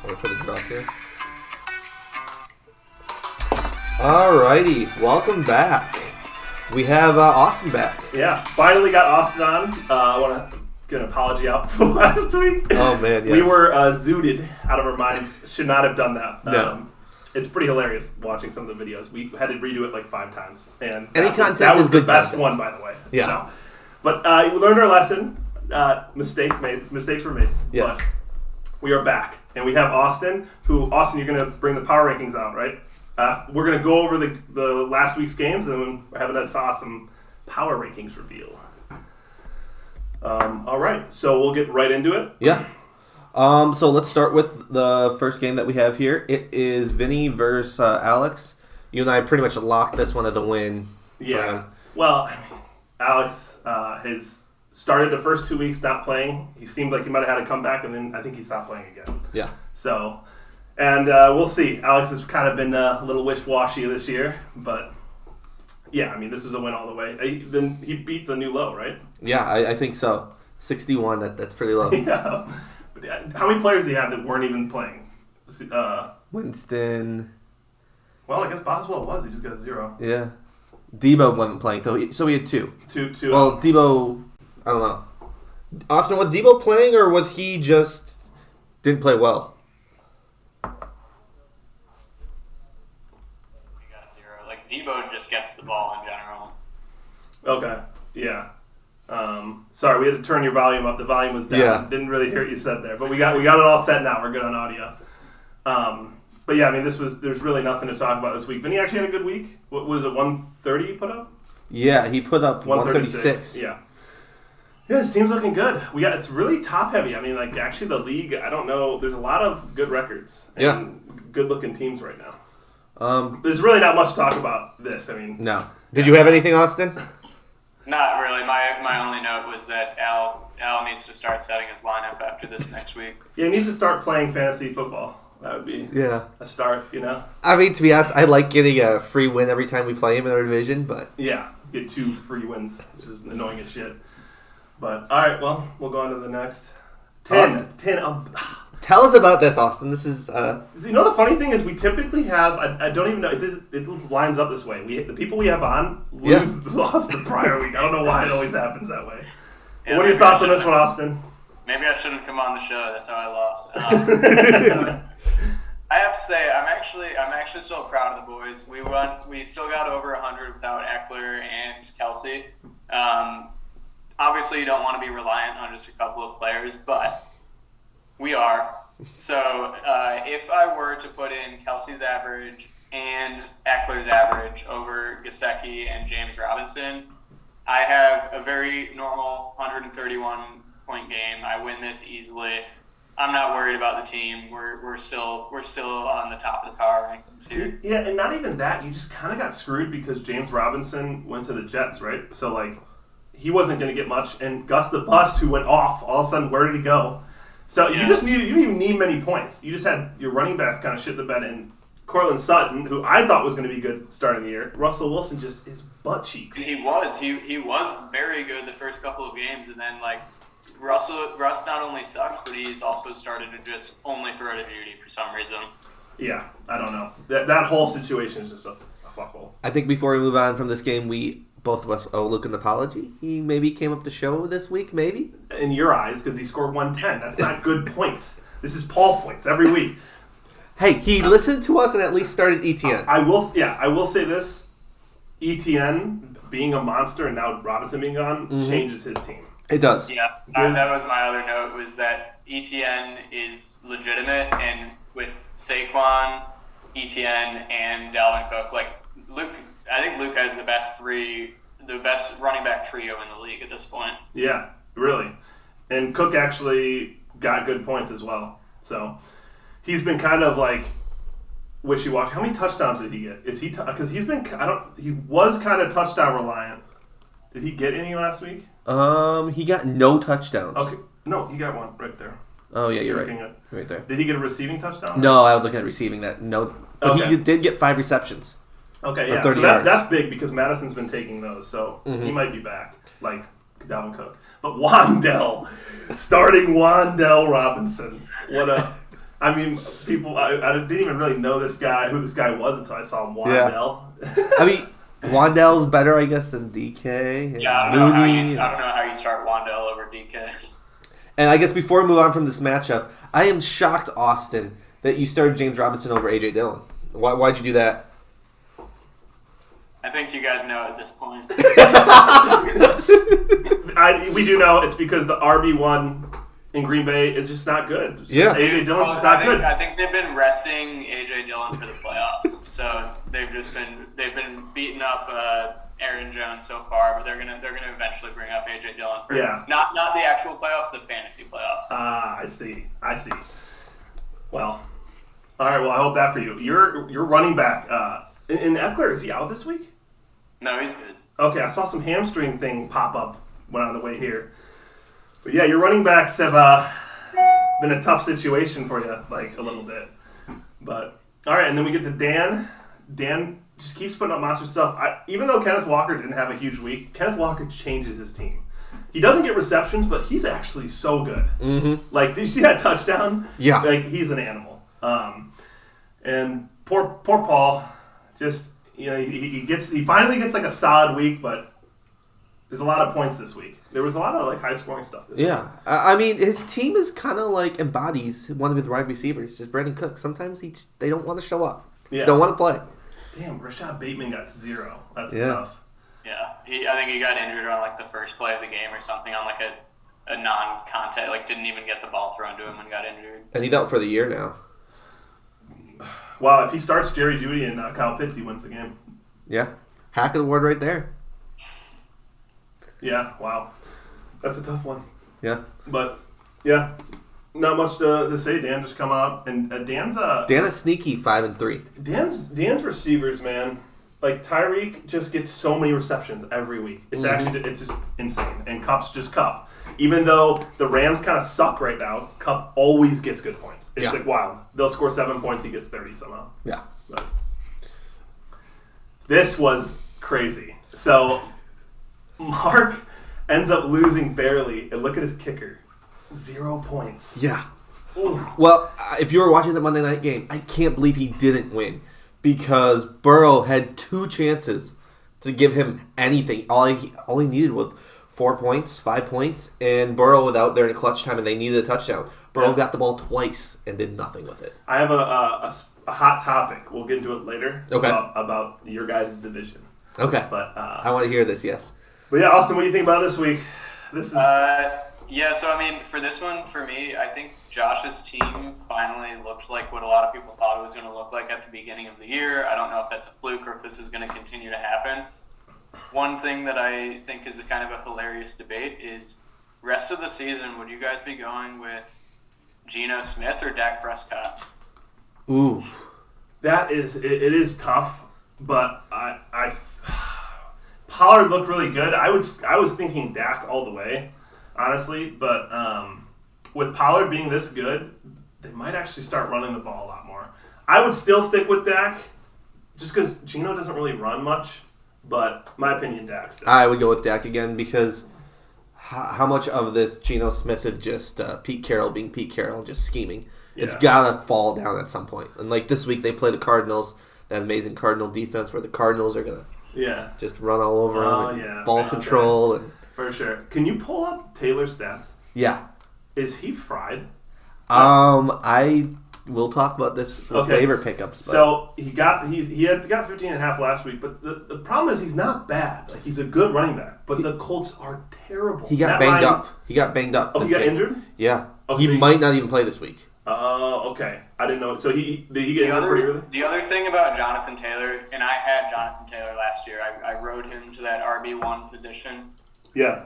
Wait for the drop here. Alrighty, welcome back. We have Austin back. Yeah, finally got Austin on. I want to get an apology out for last week. Oh man, yes. We were zooted out of our minds. Should not have done that. No. It's pretty hilarious watching some of the videos. We had to redo it like 5 times, and Any that content was is the good best content. one, by the way. Yeah. So, but we learned our lesson. Mistakes were made. Yes. But we are back, and we have Austin. Austin, you're going to bring the power rankings out, right? We're going to go over the last week's games, and then we're having this awesome power rankings reveal. All right, so we'll get right into it. Yeah. So let's start with the first game that we have here. It is Vinny versus Alex. You and I pretty much locked this one as a win. Yeah. Well, I mean, Alex has started the first 2 weeks not playing. He seemed like he might have had a comeback, and then I think he stopped playing again. Yeah. So, and we'll see. Alex has kind of been a little wish-washy this year, but yeah, I mean, this was a win all the way. Then he beat the new low, right? Yeah, I think so. 61, that's pretty low. Yeah. How many players do you have that weren't even playing? Winston. Well, I guess Boswell was. He just got 0. Yeah. Debo wasn't playing, so we had 2. Two. Well, Debo, I don't know. Austin, was Debo playing or was he just didn't play well? He got 0. Like, Debo just gets the ball in general. Okay. Yeah. Sorry, we had to turn your volume up. The volume was down. Yeah. Didn't really hear what you said there, but we got it all set now. We're good on audio. But yeah, I mean, there's really nothing to talk about this week. Vinny actually had a good week. What was it? 130 you put up? Yeah, he put up 136. Yeah. Yeah, his team's looking good. It's really top heavy. I mean, like actually the league, I don't know. There's a lot of good records and good looking teams right now. There's really not much to talk about this. I mean, No. Did you have anything, Austin? Not really. My only note was that Al needs to start setting his lineup after this next week. yeah, he needs to start playing fantasy football. That would be a start, you know? I mean, to be honest, I like getting a free win every time we play him in our division, but... Yeah, get 2 free wins, which is annoying as shit. But, all right, well, we'll go on to the next. 10. Tell us about this, Austin. This is... You know, the funny thing is we typically have, I don't even know, it lines up this way. The people we have on lost the prior week. I don't know why it always happens that way. Yeah, What are your thoughts on this one, Austin? Maybe I shouldn't come on the show. That's how I lost. I have to say, I'm actually still proud of the boys. We still got over 100 without Eckler and Kelsey. Obviously, you don't want to be reliant on just a couple of players, but we are. So if I were to put in Kelsey's average and Eckler's average over Gesicki and James Robinson, I have a very normal 131-point game. I win this easily. I'm not worried about the team. We're still on the top of the power rankings here. Yeah, and not even that. You just kind of got screwed because James Robinson went to the Jets, right? So, like, he wasn't going to get much. And Gus the Bus, who went off, all of a sudden, where did he go? So you didn't even need many points. You just had your running backs kind of shit the bed in. Cortland Sutton, who I thought was going to be good starting the year. Russell Wilson just his butt cheeks. He was very good the first couple of games, and then like Russ not only sucks, but he's also started to just only throw to Judy for some reason. Yeah, I don't know. That whole situation is just a fuckhole. I think before we move on from this game, both of us owe Luke an apology. He maybe came up the show this week, maybe? In your eyes, because he scored 110. That's not good points. This is Paul points every week. Hey, he listened to us and at least started ETN. I will say this. ETN being a monster and now Robinson being gone changes his team. It does. Yeah, that was my other note, was that ETN is legitimate, and with Saquon, ETN, and Dalvin Cook, like I think Luke has the best running back trio in the league at this point. Yeah, really. And Cook actually got good points as well. So he's been kind of like wishy-washy. How many touchdowns did he get? Is he because he was kind of touchdown reliant. Did he get any last week? He got no touchdowns. Okay, no, he got one right there. Oh yeah, you're right. Right there. Did he get a receiving touchdown? No, I was looking at receiving that. No, but he did get 5 receptions. Okay, yeah. 30 So yards. that's big because Madison's been taking those, so he might be back, like Dalvin Cook. But Wan'Dale, starting Wan'Dale Robinson, what a I mean, people, I didn't even really know who this guy was until I saw Wandell. I mean, Wandell's better, I guess, than DK. And Yeah, I don't know Mooney. how you start Wandell over DK. And I guess before we move on from this matchup, I am shocked, Austin, that you started James Robinson over A.J. Dillon. Why'd you do that? I think you guys know at this point. We do know it's because the RB1 in Green Bay is just not good. Yeah. A.J. Dillon's just not good. I think they've been resting A.J. Dillon for the playoffs, so they've been beating up Aaron Jones so far, but they're gonna eventually bring up A.J. Dillon for not the actual playoffs, the fantasy playoffs. I see. Well, all right. Well, I hope that for you. You're running back. In Eckler, is he out this week? No, he's good. Okay, I saw some hamstring thing pop up when on the way here. But yeah, your running backs have been a tough situation for you, like a little bit. But all right, and then we get to Dan. Dan just keeps putting up monster stuff. Even though Kenneth Walker didn't have a huge week, Kenneth Walker changes his team. He doesn't get receptions, but he's actually so good. Mm-hmm. Like, did you see that touchdown? Yeah. Like, he's an animal. And poor Paul, just he finally gets like a solid week, but there's a lot of points this week. There was a lot of like high scoring stuff this week. Yeah. I mean, his team is kind of like embodies one of his wide receivers, just Brandon Cook. Sometimes they don't want to show up. Yeah. Don't want to play. Damn, Rashad Bateman got 0. That's Yeah. tough. Yeah, I think he got injured on like the first play of the game or something on like a non-contact, like didn't even get the ball thrown to him and got injured. And he's out for the year now. Wow, if he starts Jerry Jeudy and Kyle Pitts, he wins the game. Yeah. Hackett Award right there. Yeah, wow. That's a tough one. Yeah. But, yeah, not much to say. Dan just come up. And Dan's Dan is sneaky 5-3. Dan's receivers, man. Like, Tyreek just gets so many receptions every week. It's it's just insane. And Kupp's just Kupp. Even though the Rams kind of suck right now, Kupp always gets good points. It's like, wow. They'll score 7 points, he gets 30 somehow. Yeah. But this was crazy. So, Mark ends up losing barely. And look at his kicker. 0 points. Yeah. Ooh. Well, if you were watching the Monday night game, I can't believe he didn't win because Burrow had 2 chances to give him anything. All he needed was 4 points, 5 points, and Burrow was out there in clutch time, and they needed a touchdown. Burrow got the ball twice and did nothing with it. I have a hot topic. We'll get into it later. Okay. About your guys' division. Okay. But I want to hear this, yes. But yeah, Austin, what do you think about this week? This is yeah, so I mean, for this one, for me, I think Josh's team finally looked like what a lot of people thought it was going to look like at the beginning of the year. I don't know if that's a fluke or if this is going to continue to happen. One thing that I think is a kind of a hilarious debate is rest of the season, would you guys be going with Geno Smith or Dak Prescott? Ooh. it is tough, but I Pollard looked really good. I was thinking Dak all the way, honestly, but with Pollard being this good, they might actually start running the ball a lot more. I would still stick with Dak, just because Geno doesn't really run much, but my opinion, Dak still. I would go with Dak again because how much of this Geno Smith is just Pete Carroll being Pete Carroll, just scheming. Yeah. It's got to fall down at some point. And like this week, they play the Cardinals, that amazing Cardinal defense where the Cardinals are going to just run all over them and ball control. And for sure. Can you pull up Taylor's stats? Yeah. Is he fried? I will talk about this with waiver pickups. But. So he got 15.5 last week, but the problem is he's not bad. Like he's a good running back, but the Colts are terrible. He got banged up. He got Oh, he got injured? Yeah. Okay. He might not even play this week. Okay. I didn't know. So did he get injured pretty early? The other thing about Jonathan Taylor, and I had Jonathan Taylor last year. I rode him to that RB1 position. Yeah.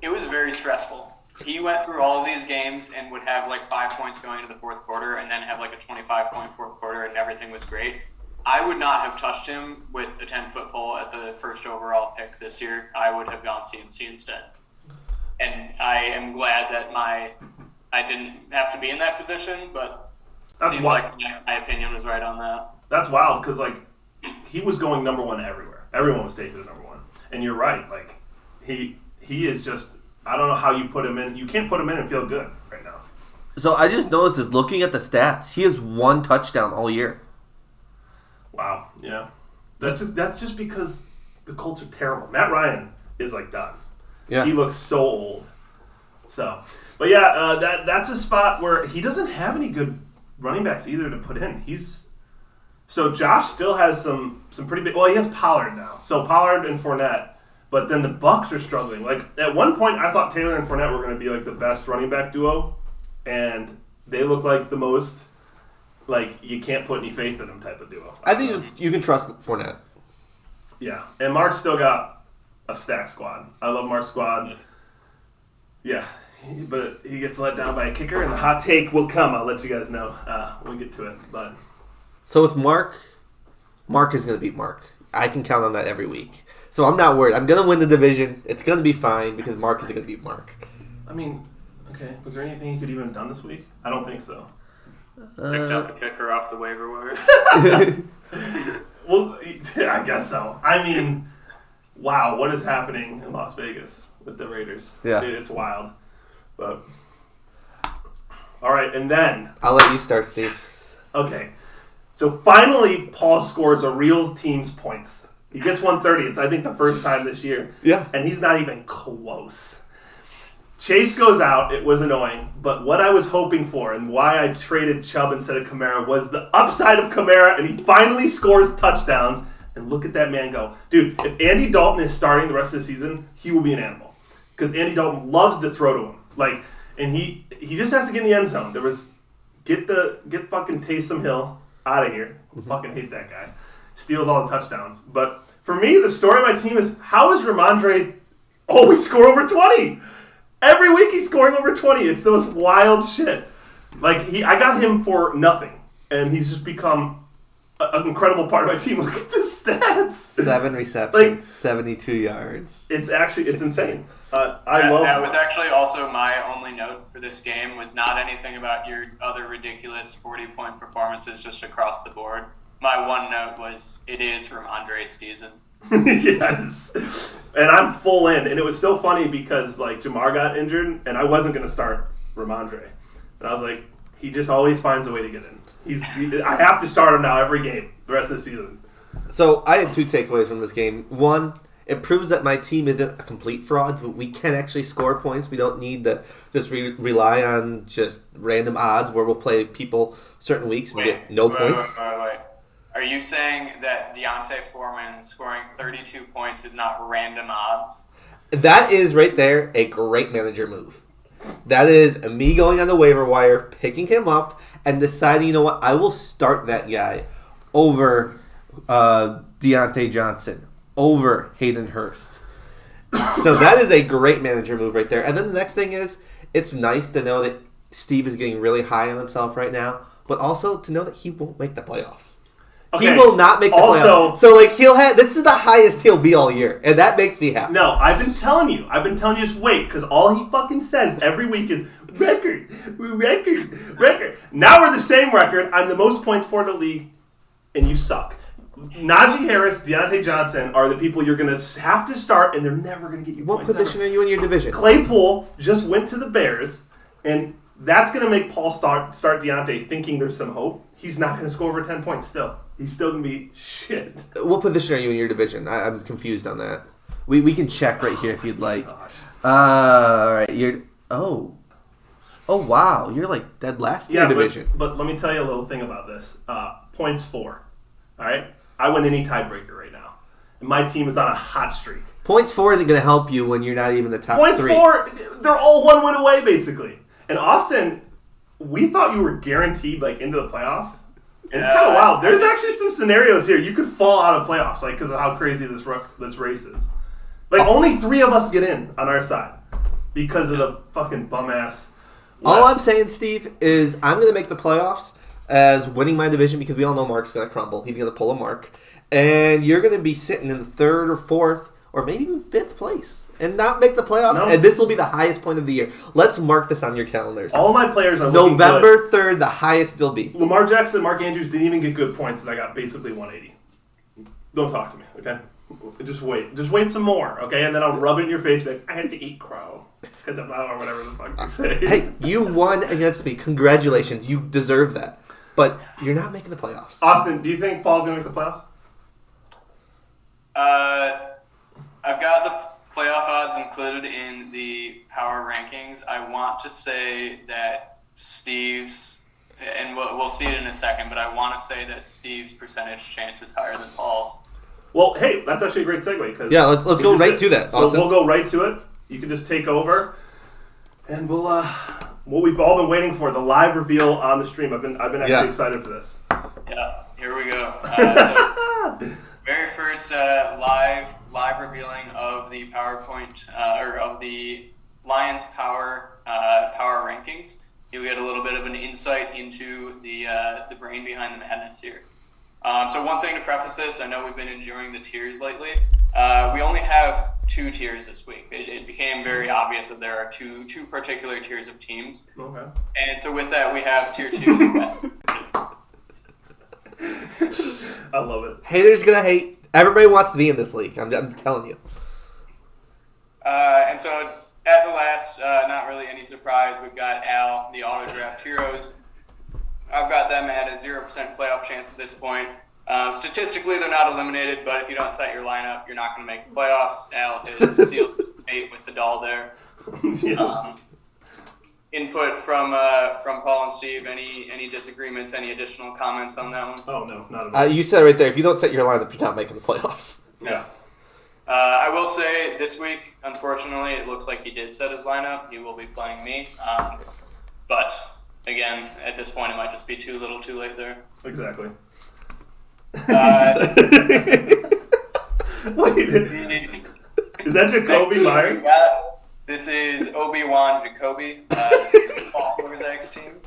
It was very stressful. He went through all of these games and would have like 5 points going into the fourth quarter and then have like a 25-point fourth quarter and everything was great. I would not have touched him with a 10-foot pole at the first overall pick this year. I would have gone CMC instead. And I am glad that I didn't have to be in that position, but it seems like my opinion was right on that. That's wild because like he was going number 1 everywhere. Everyone was taking number 1. And you're right. Like he is just, I don't know how you put him in. You can't put him in and feel good right now. So I just noticed this looking at the stats. He has 1 touchdown all year. Wow. Yeah. That's just because the Colts are terrible. Matt Ryan is like done. Yeah. He looks so old. So, but yeah, that's a spot where he doesn't have any good running backs either to put in. So Josh still has some pretty big. Well, he has Pollard now. So Pollard and Fournette. But then the Bucs are struggling. Like at one point, I thought Taylor and Fournette were going to be like the best running back duo, and they look like the most like you can't put any faith in them type of duo. I think you can trust Fournette. Yeah, and Mark's still got a stack squad. I love Mark's squad. Yeah, but he gets let down by a kicker, and the hot take will come. I'll let you guys know when we get to it. But So with Mark is going to beat Mark. I can count on that every week. So I'm not worried. I'm going to win the division. It's going to be fine because Mark is going to beat Mark. I mean, okay, was there anything he could even have done this week? I don't think so. Picked up a kicker off the waiver wire. Well, I guess so. I mean, wow, what is happening in Las Vegas with the Raiders? Yeah. Dude, it's wild. But all right, and then I'll let you start, Steve. okay. So finally, Paul scores a real team's points. He gets 130. It's, I think, the first time this year. Yeah. And he's not even close. Chase goes out. It was annoying. But what I was hoping for and why I traded Chubb instead of Kamara was the upside of Kamara, and he finally scores touchdowns. And look at that man go. Dude, if Andy Dalton is starting the rest of the season, he will be an animal. Because Andy Dalton loves to throw to him. Like, and he just has to get in the end zone. There was, get fucking Taysom Hill out of here. Fucking hate that guy. Steals all the touchdowns. But for me, the story of my team is, how is Ramondre always score over 20? Every week he's scoring over 20. It's the most wild shit. Like, I got him for nothing. And he's just become an incredible part of my team. Look at the stats. 7 receptions, Like, 72 yards. It's insane. Love that was actually also my only note for this game, was not anything about your other ridiculous 40-point performances just across the board. My one note was, it is Ramondre's season. Yes. And I'm full in. And it was so funny because, like, Jamar got injured, and I wasn't going to start Ramondre. And I was like, he just always finds a way to get in. I have to start him now every game the rest of the season. So I had 2 takeaways from this game. One, it proves that my team isn't a complete fraud, but we can actually score points. We don't need to just rely on just random odds where we'll play people certain weeks and get no points. Wait. Are you saying that Deontay Foreman scoring 32 points is not random odds? That is right there a great manager move. That is me going on the waiver wire, picking him up, and deciding, you know what, I will start that guy over Deontay Johnson, over Hayden Hurst. So that is a great manager move right there. And then the next thing is, it's nice to know that Steve is getting really high on himself right now, but also to know that he won't make the playoffs. Okay. He will not make the playoffs. So, like, this is the highest he'll be all year, and that makes me happy. No, I've been telling you, just wait, because all he fucking says every week is, record. Now we're the same record. I'm the most points for the league, and you suck. Najee Harris, Deontay Johnson are the people you're going to have to start, and they're never going to get you points. What position are you in your division? Claypool just went to the Bears, and that's going to make Paul start Deontay thinking there's some hope. He's not going to score over 10 points still. He's still going to be shit. What position are you in your division? I'm confused on that. We can check right here if you'd like. All right. Oh, wow. You're like dead last in your division. But let me tell you a little thing about this. Points 4. All right? I win any tiebreaker right now. And my team is on a hot streak. Points 4 isn't going to help you when you're not even the top 3. Points 4, they're all 1 win away, basically. And Austin, we thought you were guaranteed like into the playoffs. And it's kind of wild. There's actually some scenarios here. You could fall out of playoffs, like, because of how crazy this race is. Like, only 3 of us get in on our side because of the fucking bum-ass West. All I'm saying, Steve, is I'm going to make the playoffs as winning my division because we all know Mark's going to crumble. He's going to pull a Mark. And you're going to be sitting in 3rd or 4th or maybe even 5th place and not make the playoffs. No. And this will be the highest point of the year. Let's mark this on your calendars. All my players are November 3rd, the highest they'll be. Lamar Jackson and Mark Andrews didn't even get good points, and I got basically 180. Don't talk to me, okay? Just wait some more, okay? And then I'll rub it in your face, like, I had to eat crow. Or whatever the fuck you say. Hey, you won against me. Congratulations. You deserve that. But you're not making the playoffs. Austin, do you think Paul's going to make the playoffs? I've got the playoff odds included in the power rankings. I want to say that Steve's, and we'll see it in a second, but I want to say that Steve's percentage chance is higher than Paul's. Well, hey, that's actually a great segue. Cause let's go right to that, So Austin. we'll go right to it. You can just take over, and we'll what we've all been waiting for, the live reveal on the stream. I've been actually excited for this. Yeah, here we go. So very first live revealing of the PowerPoint or of the Lions power rankings. You'll get a little bit of an insight into the brain behind the madness here. So one thing to preface this, I know we've been enjoying the tiers lately. We only have 2 tiers this week. It became very obvious that there are two particular tiers of teams. Okay. And so with that, we have tier 2, the West. I love it. Haters gonna hate. Everybody wants to be in this league. I'm telling you. And so at the last, not really any surprise, we've got Al, the Auto Draft Heroes. I've got them at a 0% playoff chance at this point. Statistically, they're not eliminated, but if you don't set your lineup, you're not going to make the playoffs. Al is sealed fate with the doll there. Yeah. Input from Paul and Steve. Any disagreements? Any additional comments on that one? Oh no, not at all. You said it right there. If you don't set your lineup, you're not making the playoffs. Yeah. I will say this week, unfortunately, it looks like he did set his lineup. He will be playing me. But again, at this point, it might just be too little, too late there. Exactly. Wait, is that Jacoby Myers? This is Obi-Wan Jacoby, Paul Horzac's team.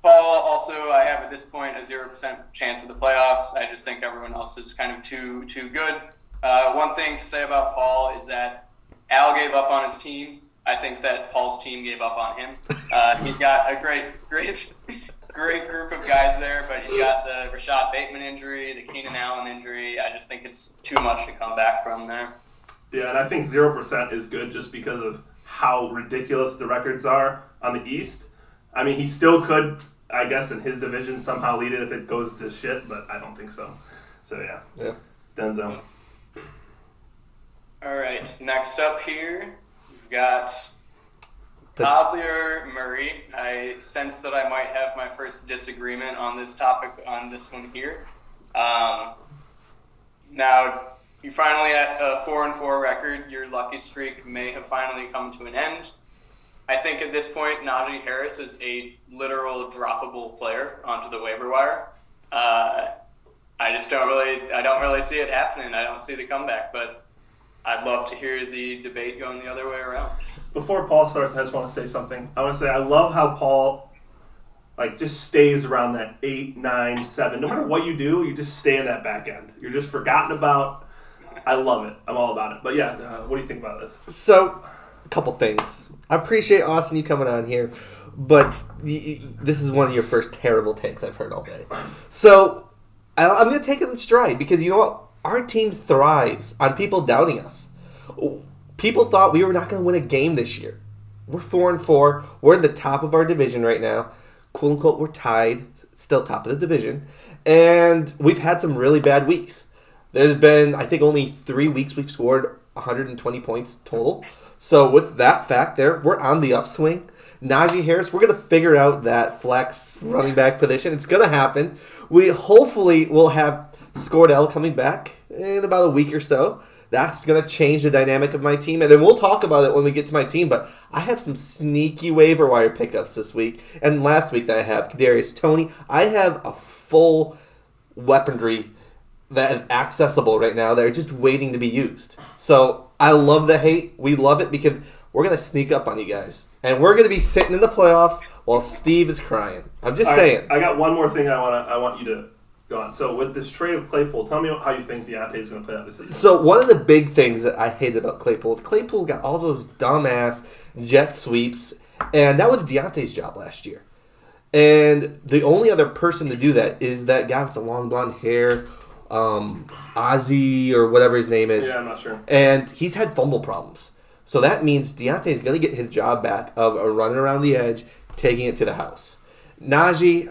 Paul also, I have at this point a 0% chance of the playoffs. I just think everyone else is kind of too good. One thing to say about Paul is that Al gave up on his team. I think that Paul's team gave up on him. He's got a great group of guys there, but he's got the Rashad Bateman injury, the Keenan Allen injury. I just think it's too much to come back from there. Yeah, and I think 0% is good just because of how ridiculous the records are on the East. I mean, he still could, I guess, in his division somehow lead it if it goes to shit, but I don't think so. So, yeah. Denzel. All right, next up here, we've got Toddler Murray. I sense that I might have my first disagreement on this topic on this one here. Now, you're finally at a 4-4 record. Your lucky streak may have finally come to an end. I think at this point, Najee Harris is a literal droppable player onto the waiver wire. I don't really see it happening. I don't see the comeback, but I'd love to hear the debate going the other way around. Before Paul starts, I just want to say something. I want to say I love how Paul just stays around that 8, 9, 7. No matter what you do, you just stay in that back end. You're just forgotten about. I love it. I'm all about it. But yeah, what do you think about this? So, a couple things. I appreciate, Austin, you coming on here, but this is one of your first terrible takes I've heard all day. So, I'm going to take it in stride because you know what? Our team thrives on people doubting us. People thought we were not going to win a game this year. We're 4-4. We're in the top of our division right now. Quote unquote, we're tied, still top of the division. And we've had some really bad weeks. There's been, I think, only 3 weeks we've scored 120 points total. So with that fact there, we're on the upswing. Najee Harris, we're going to figure out that flex running back position. It's going to happen. We hopefully will have Scordell coming back in about a week or so. That's going to change the dynamic of my team. And then we'll talk about it when we get to my team. But I have some sneaky waiver wire pickups this week. And last week that I have Kadarius Toney. I have a full weaponry that is accessible right now. They're just waiting to be used. So I love the hate. We love it because we're going to sneak up on you guys. And we're going to be sitting in the playoffs while Steve is crying. I'm just saying. I got one more thing I want you to go on. So with this trade of Claypool, tell me how you think Deontay's going to play out this season. So one of the big things that I hated about Claypool got all those dumbass jet sweeps, and that was Deontay's job last year. And the only other person to do that is that guy with the long blonde hair, Ozzy or whatever his name is. Yeah, I'm not sure. And he's had fumble problems. So that means Deontay's going to get his job back of running around the edge, taking it to the house. Najee,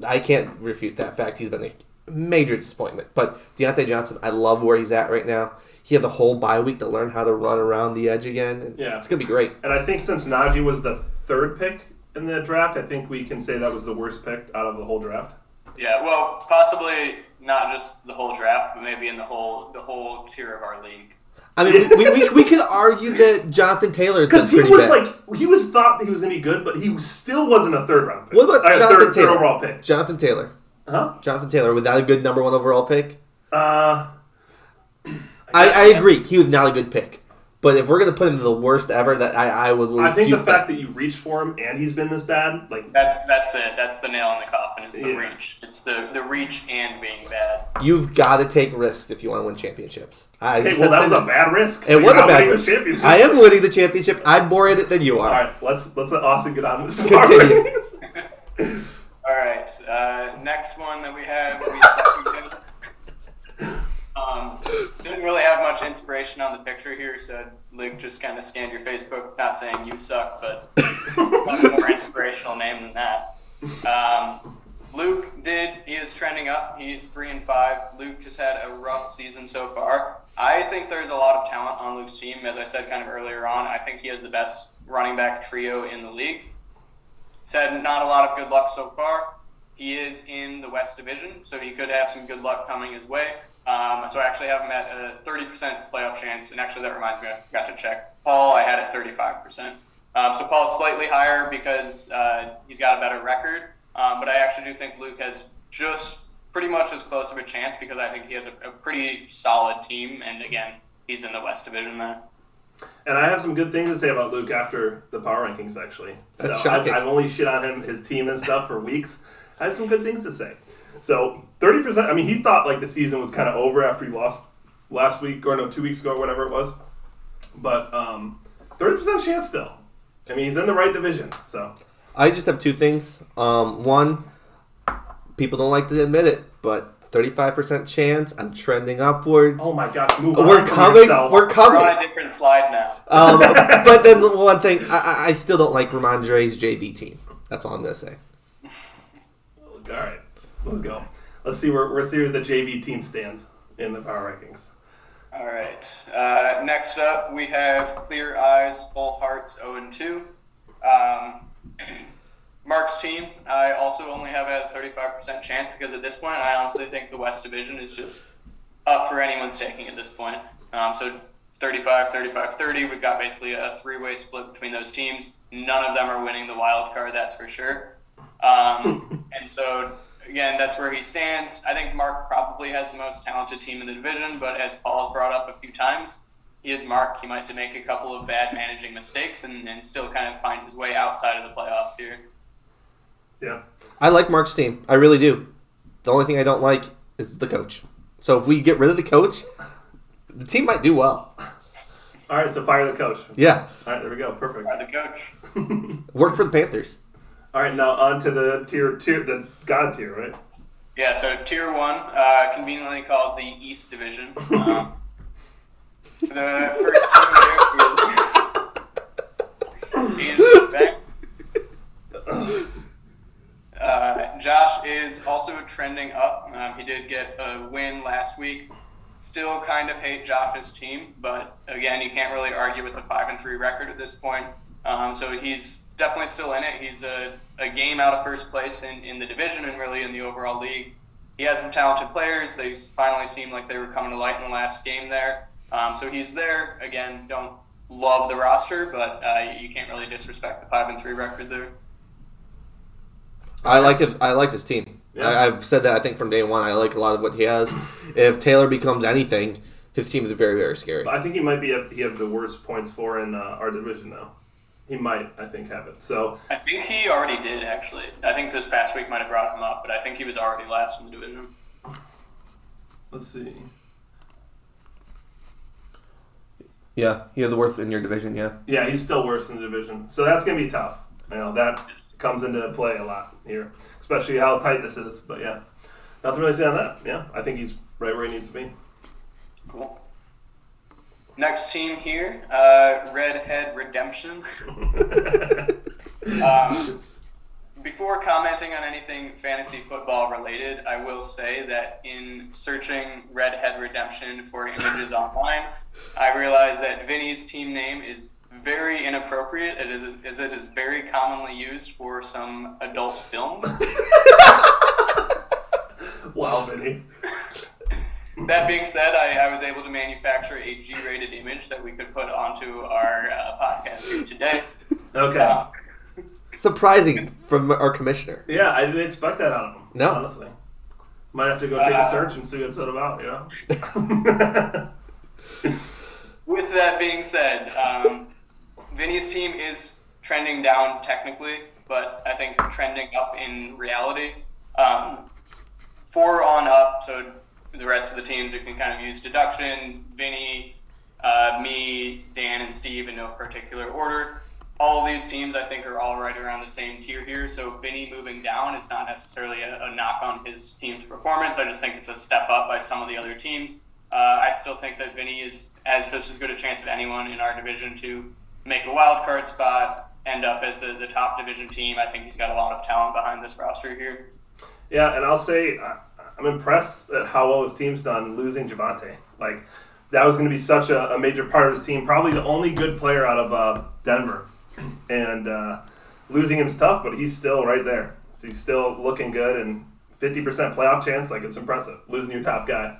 I can't refute that fact. He's been a major disappointment. But Deontay Johnson, I love where he's at right now. He had the whole bye week to learn how to run around the edge again. And Yeah. it's going to be great. And I think since Najee was the third pick in the draft, I think we can say that was the worst pick out of the whole draft. Yeah, well, possibly not just the whole draft, but maybe in the whole tier of our league. I mean, we could argue that Jonathan Taylor Because did he pretty was bad. he was thought he was going to be good, but he still wasn't a third round pick. What about Jonathan Taylor? Third overall pick. Jonathan Taylor. Huh? Jonathan Taylor, was that a good number 1 overall pick? I I agree. He was not a good pick. But if we're going to put him in the worst ever, that I would refute I think the that. fact that you reached for him and he's been this bad, like That's it. That's the nail in the coffin. Is the Yeah. reach. It's the reach and being bad. You've got to take risks if you want to win championships. okay, well that was a bad risk. It was a bad risk. risk. I am winning the championship. I'm more in it than you All are. right, let's let Austin get on with this. Continue. All right. Next one that we have. Didn't really have much inspiration on the picture here, so Luke just kind of scanned your Facebook. Not saying you suck, but much more inspirational name than that. Luke he is trending up. He's 3-5. Luke has had a rough season so far. I think there's a lot of talent on Luke's team. As I said kind of earlier on, I think he has the best running back trio in the league. He's had not a lot of good luck so far. He is in the West Division, so he could have some good luck coming his way. So I actually have him at a 30% playoff chance, and actually that reminds me, I forgot to check. Paul, I had at 35%. So Paul's slightly higher because he's got a better record, but I actually do think Luke has just pretty much as close of a chance because I think he has a pretty solid team, and again, he's in the West Division there. And I have some good things to say about Luke after the power rankings, actually. That's so shocking. I've only shit on him, his team and stuff for weeks. I have some good things to say. So 30%, I mean, he thought like the season was kind of over after he lost last week, or no, 2 weeks ago, or whatever it was. But 30% chance still. I mean, he's in the right division, so. I just have two things. One, people don't like to admit it, but 35% chance. I'm trending upwards. Oh my gosh, move on. We're from coming. yourself. We're We're coming. on a different slide now. But then the one thing, I still don't like Ramondre's JV team. That's all I'm gonna say. All right, let's go. Let's see where the JV team stands in the power rankings. All right. Next up, we have Clear Eyes, Full Hearts, 0-2. Mark's team, I also only have a 35% chance because at this point, I honestly think the West Division is just up for anyone's taking at this point. So 35, 35, 30. We've got basically a three-way split between those teams. None of them are winning the wild card, that's for sure. And so, again, that's where he stands. I think Mark probably has the most talented team in the division, but as Paul has brought up a few times, he is Mark. He might make a couple of bad managing mistakes and still kind of find his way outside of the playoffs here. Yeah. I like Mark's team. I really do. The only thing I don't like is the coach. So if we get rid of the coach, the team might do well. All right, so fire the coach. Yeah. All right, there we go. Perfect. By the coach. Work for the Panthers. All right, now on to the the God tier, right? Yeah, so Tier 1, conveniently called the East Division. The first team here is back. Josh is also trending up. He did get a win last week. Still kind of hate Josh's team, but again, you can't really argue with a 5-3 record at this point. So he's definitely still in it. He's a game out of first place in the division and really in the overall league. He has some talented players. They finally seemed like they were coming to light in the last game there. So he's there. Again, don't love the roster, but you can't really disrespect the 5-3 record there. I like his team. Yeah. I've said that I think from day one. I like a lot of what he has. If Taylor becomes anything, his team is very, very scary. I think he might be he have the worst points for in our division though. He might, I think, have it. So I think he already did, actually. I think this past week might have brought him up, but I think he was already last in the division. let's see. Yeah, he has the worst in your division. Yeah. Yeah, he's still worse in the division. So that's gonna be tough. You know that comes into play a lot here, especially how tight this is. But yeah, nothing really to say on that. Yeah, I think he's right where he needs to be. Cool. Next team here, Redhead Redemption. Before commenting on anything fantasy football related, I will say that in searching Redhead Redemption for images online, I realized that Vinny's team name is very inappropriate as it is very commonly used for some adult films. Wow, Vinny. That being said, I was able to manufacture a G-rated image that we could put onto our podcast here today. Okay. Surprising from our commissioner. Yeah, I didn't expect that out of him. No. Honestly. Might have to go take a search and see what it's all about, With that being said, Vinny's team is trending down technically, but I think trending up in reality. 4 on up, so the rest of the teams who can kind of use deduction, Vinny, me, Dan, and Steve in no particular order. All of these teams, I think, are all right around the same tier here. So Vinny moving down is not necessarily a knock on his team's performance. I just think it's a step up by some of the other teams. I still think that Vinny has just as good a chance as anyone in our division to make a wild card spot, end up as the top division team. I think he's got a lot of talent behind this roster here. Yeah, and I'll say I'm impressed at how well his team's done losing Javonte. Like, that was going to be such a major part of his team. Probably the only good player out of Denver. And losing him's tough, but he's still right there. So he's still looking good, and 50% playoff chance, like, it's impressive. Losing your top guy.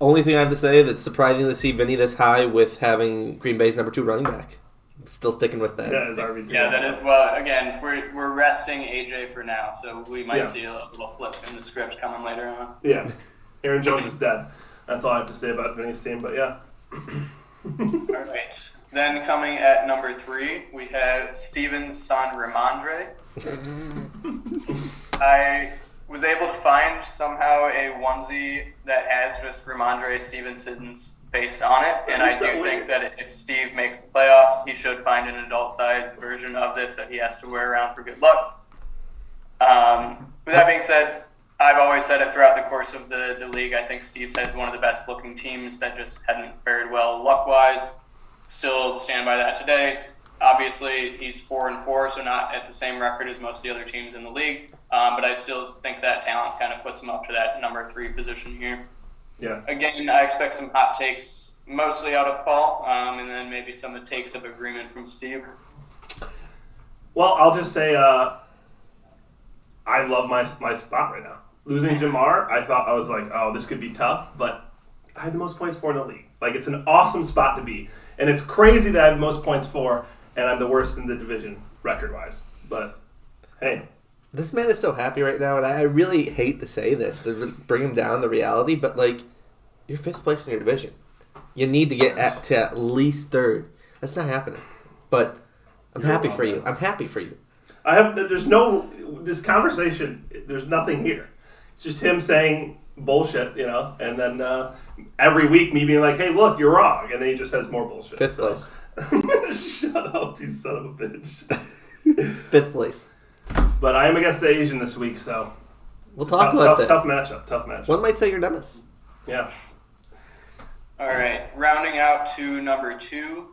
Only thing I have to say that's surprising to see Vinny this high with having Green Bay's number 2 running back. Still sticking with that. Yeah, his RB2. Yeah, well, again, we're resting AJ for now, so we might see a little flip in the script coming later on. Yeah. Aaron Jones is dead. That's all I have to say about Vinny's team, but yeah. All right. Then coming at number 3, we have Steven's son, Ramondre. I was able to find somehow a onesie that has just Ramondre Stevenson's face on it, and I do think that if Steve makes the playoffs, he should find an adult-sized version of this that he has to wear around for good luck. With that being said, I've always said it throughout the course of the league. I think Steve's had one of the best-looking teams that just hadn't fared well luck-wise. Still stand by that today. Obviously, he's 4-4, so not at the same record as most of the other teams in the league. But I still think that talent kind of puts him up to that number 3 position here. Yeah. Again, I expect some hot takes, mostly out of Paul, and then maybe some takes of agreement from Steve. Well, I'll just say I love my spot right now. Losing Jamar, I was like, oh, this could be tough, but I have the most points for in the league. Like, it's an awesome spot to be. And it's crazy that I have the most points for, and I'm the worst in the division, record-wise. But, hey. This man is so happy right now, and I really hate to say this, to bring him down to reality, but, like, you're 5th place in your division. You need to get to at least 3rd. That's not happening. But I'm happy for you. I'm happy for you. This conversation, there's nothing here. It's just him saying bullshit, and then every week me being like, hey, look, you're wrong. And then he just has more bullshit. 5th place. Shut up, you son of a bitch. 5th place. But I am against the Asian this week, so we'll talk about that. Tough matchup. One might say you're Dennis. Yeah. All right, rounding out to number 2,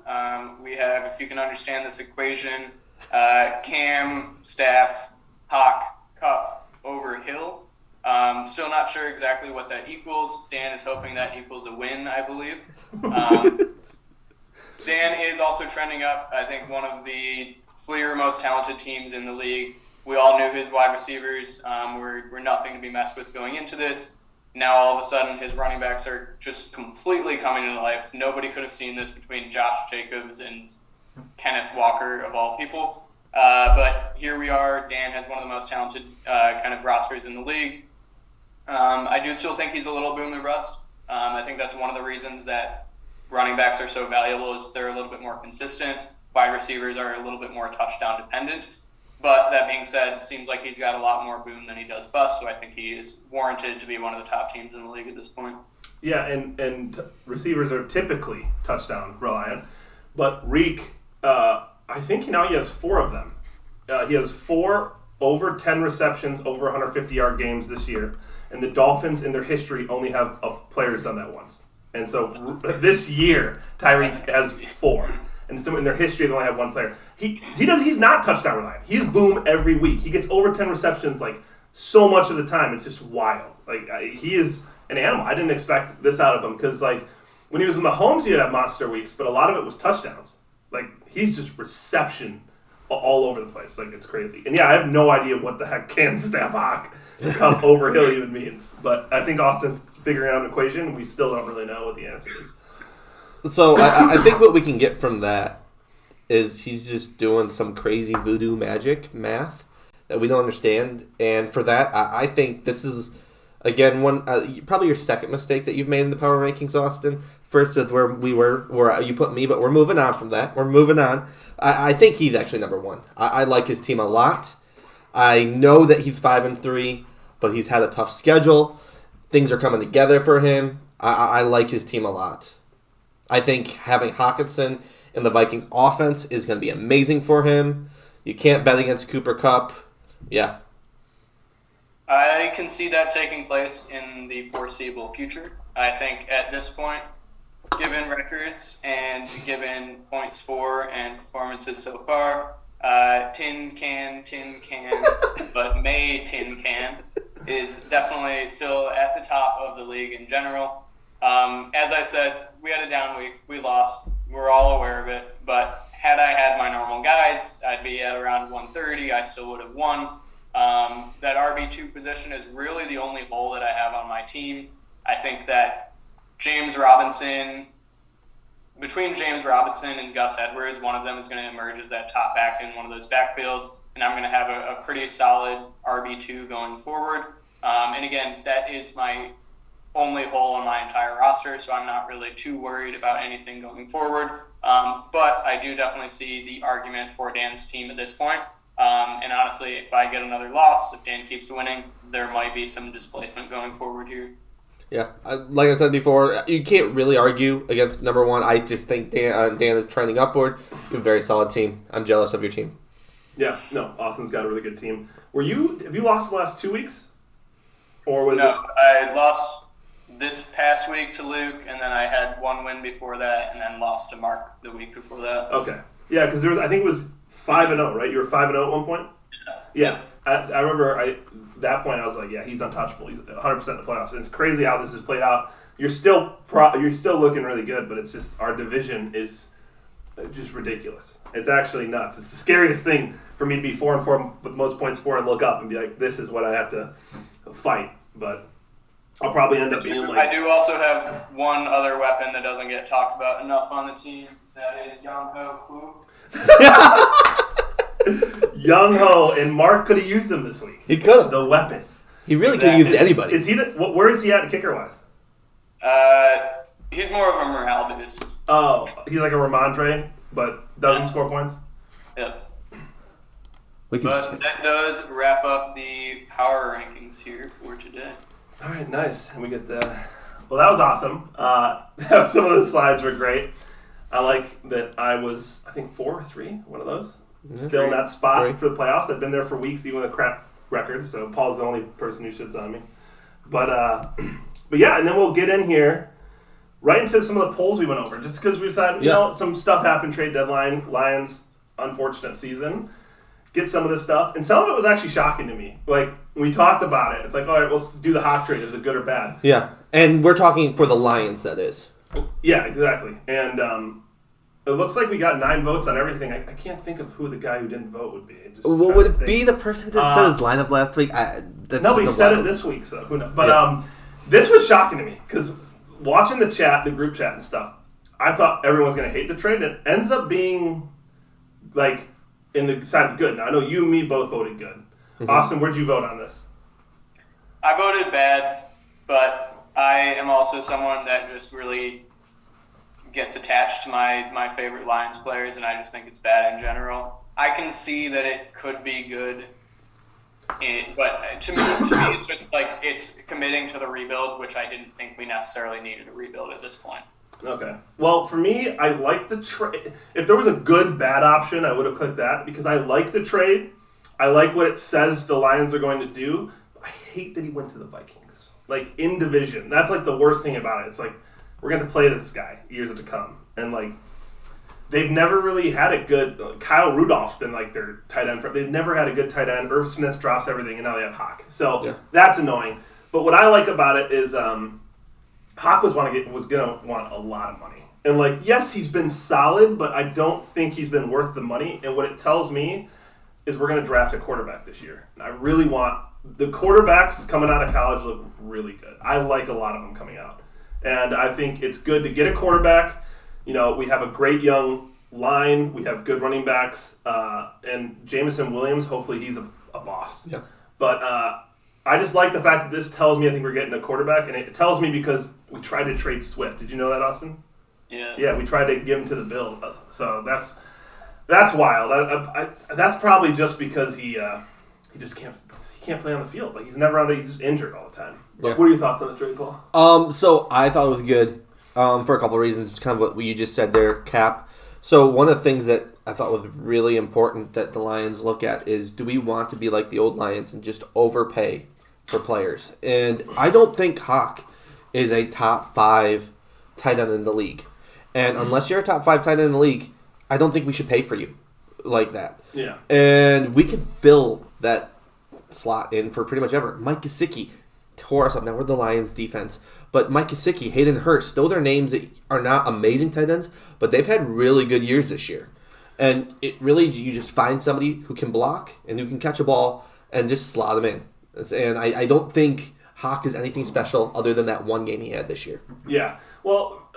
we have, if you can understand this equation, Cam, Staff, Hawk, Cup, over Hill. Still not sure exactly what that equals. Dan is hoping that equals a win, I believe. Dan is also trending up. I think one of the clear most talented teams in the league. We all knew his wide receivers were nothing to be messed with going into this. Now all of a sudden his running backs are just completely coming to life. Nobody could have seen this between Josh Jacobs and Kenneth Walker of all people. But here we are. Dan has one of the most talented kind of rosters in the league. I do still think he's a little boom and bust. I think that's one of the reasons that running backs are so valuable is they're a little bit more consistent. Wide receivers are a little bit more touchdown dependent. But that being said, it seems like he's got a lot more boom than he does bust, so I think he is warranted to be one of the top teams in the league at this point. Yeah, and receivers are typically touchdown reliant. But Reek, I think now he has 4 of them. He has 4 over 10 receptions, over 150-yard games this year. And the Dolphins, in their history, only have a player who's done that once. And so this year, Tyreek has 4. And so in their history, they only have 1 player. He's not touchdown reliant. He's boom every week. He gets over 10 receptions like so much of the time. It's just wild. Like he is an animal. I didn't expect this out of him because like when he was with Mahomes, he'd have monster weeks, but a lot of it was touchdowns. Like he's just reception all over the place. Like it's crazy. And yeah, I have no idea what the heck can Staff Hawk come over hill even means. But I think Austin's figuring out an equation. We still don't really know what the answer is. So I think what we can get from that is he's just doing some crazy voodoo magic math that we don't understand. And for that, I think this is, again, one probably your second mistake that you've made in the power rankings, Austin. First with where we were, where you put me, but we're moving on from that. We're moving on. I think he's actually number 1. I like his team a lot. I know that he's 5-3, but he's had a tough schedule. Things are coming together for him. I like his team a lot. I think having Hawkinson in the Vikings offense is going to be amazing for him. You can't bet against Cooper Kupp. Yeah. I can see that taking place in the foreseeable future. I think at this point, given records and given points for and performances so far, tin can, but May tin can is definitely still at the top of the league in general. As I said, we had a down week. We lost. We're all aware of it. But had I had my normal guys, I'd be at around 130. I still would have won. That RB2 position is really the only hole that I have on my team. I think that between James Robinson and Gus Edwards, one of them is going to emerge as that top back in one of those backfields, and I'm going to have a pretty solid RB2 going forward. And again, that is my only hole on my entire roster, so I'm not really too worried about anything going forward. But I do definitely see the argument for Dan's team at this point. And honestly, if I get another loss, if Dan keeps winning, there might be some displacement going forward here. Yeah, like I said before, you can't really argue against number 1. I just think Dan is trending upward. You have a very solid team. I'm jealous of your team. Yeah, no, Austin's got a really good team. Have you lost the last 2 weeks? Or was No, I lost this past week to Luke, and then I had 1 win before that, and then lost to Mark the week before that. Okay. Yeah, because I think it was 5-0, right? You were 5-0 at one point? Yeah. I remember that point I was like, yeah, he's untouchable. He's 100% in the playoffs. And it's crazy how this has played out. You're still looking really good, but it's just our division is just ridiculous. It's actually nuts. It's the scariest thing for me to be 4-4 with most points for and look up and be like, this is what I have to fight. But I'll probably end up being like... I do also have one other weapon that doesn't get talked about enough on the team. That is Young-Ho Koo. Young Ho, and Mark could have used him this week. He could have. The weapon. He really could have used anybody. Is he where is he at kicker-wise? He's more of a morale boost. Oh, he's like a Ramondre, but doesn't score points? Yep. But that does wrap up the power rankings here for today. All right, nice. And we get well, that was awesome. Some of the slides were great. I like that I was, I think, 4 or 3, one of those. Still in that spot for the playoffs. I've been there for weeks, even with a crap record. So Paul's the only person who shits on me. But yeah, and then we'll get in here right into some of the polls we went over. Just because we decided, you know, some stuff happened, trade deadline, Lions, unfortunate season. Get some of this stuff. And some of it was actually shocking to me. Like, we talked about it. It's like, all right, let's do the Hawk trade. Is it good or bad? Yeah. And we're talking for the Lions, that is. Yeah, exactly. And it looks like we got 9 votes on everything. I can't think of who the guy who didn't vote would be. Well, would it be the person that said his lineup last week? No, he said it this week, so who knows? But this was shocking to me because watching the chat, the group chat and stuff, I thought everyone was going to hate the trade. It ends up being like in the side of good. Now, I know you and me both voted good. Mm-hmm. Austin, where'd you vote on this? I voted bad, but I am also someone that just really gets attached to my favorite Lions players, and I just think it's bad in general. I can see that it could be good, but to me, it's just like it's committing to the rebuild, which I didn't think we necessarily needed a rebuild at this point. Okay. Well, for me, I like the trade. If there was a good, bad option, I would have clicked that because I like the trade. I like what it says the Lions are going to do. I hate that he went to the Vikings. Like, in division. That's, like, the worst thing about it. It's like, we're going to play this guy years to come. And, like, they've never really had a good... Kyle Rudolph's been, like, their tight end. They've never had a good tight end. Irv Smith drops everything, and now they have Hawk. So, That's annoying. But what I like about it is... Hawk was going to want a lot of money. And, like, yes, he's been solid, but I don't think he's been worth the money. And what it tells me is we're going to draft a quarterback this year. And I really want... The quarterbacks coming out of college look really good. I like a lot of them coming out. And I think it's good to get a quarterback. You know, we have a great young line. We have good running backs. And Jameson Williams, hopefully he's a boss. Yeah. But I just like the fact that this tells me I think we're getting a quarterback. And it tells me because we tried to trade Swift. Did you know that, Austin? Yeah. Yeah, we tried to give him to the Bills. So that's wild. That's probably just because he just can't play on the field. Like, he's never on he's just injured all the time. But what are your thoughts on the trade, Paul? So I thought it was good for a couple of reasons. Kind of what you just said there, Cap. So one of the things that I thought was really important that the Lions look at is, do we want to be like the old Lions and just overpay for players? And I don't think Hawk is a top 5 tight end in the league. And unless you're a top 5 tight end in the league, I don't think we should pay for you like that. Yeah. And we can fill that slot in for pretty much ever. Mike Gesicki tore us up. Now we're the Lions defense. But Mike Gesicki, Hayden Hurst, though their names are not amazing tight ends, but they've had really good years this year. And it really, you just find somebody who can block and who can catch a ball and just slot them in. And I don't think Hawk is anything special other than that one game he had this year. Yeah. Well,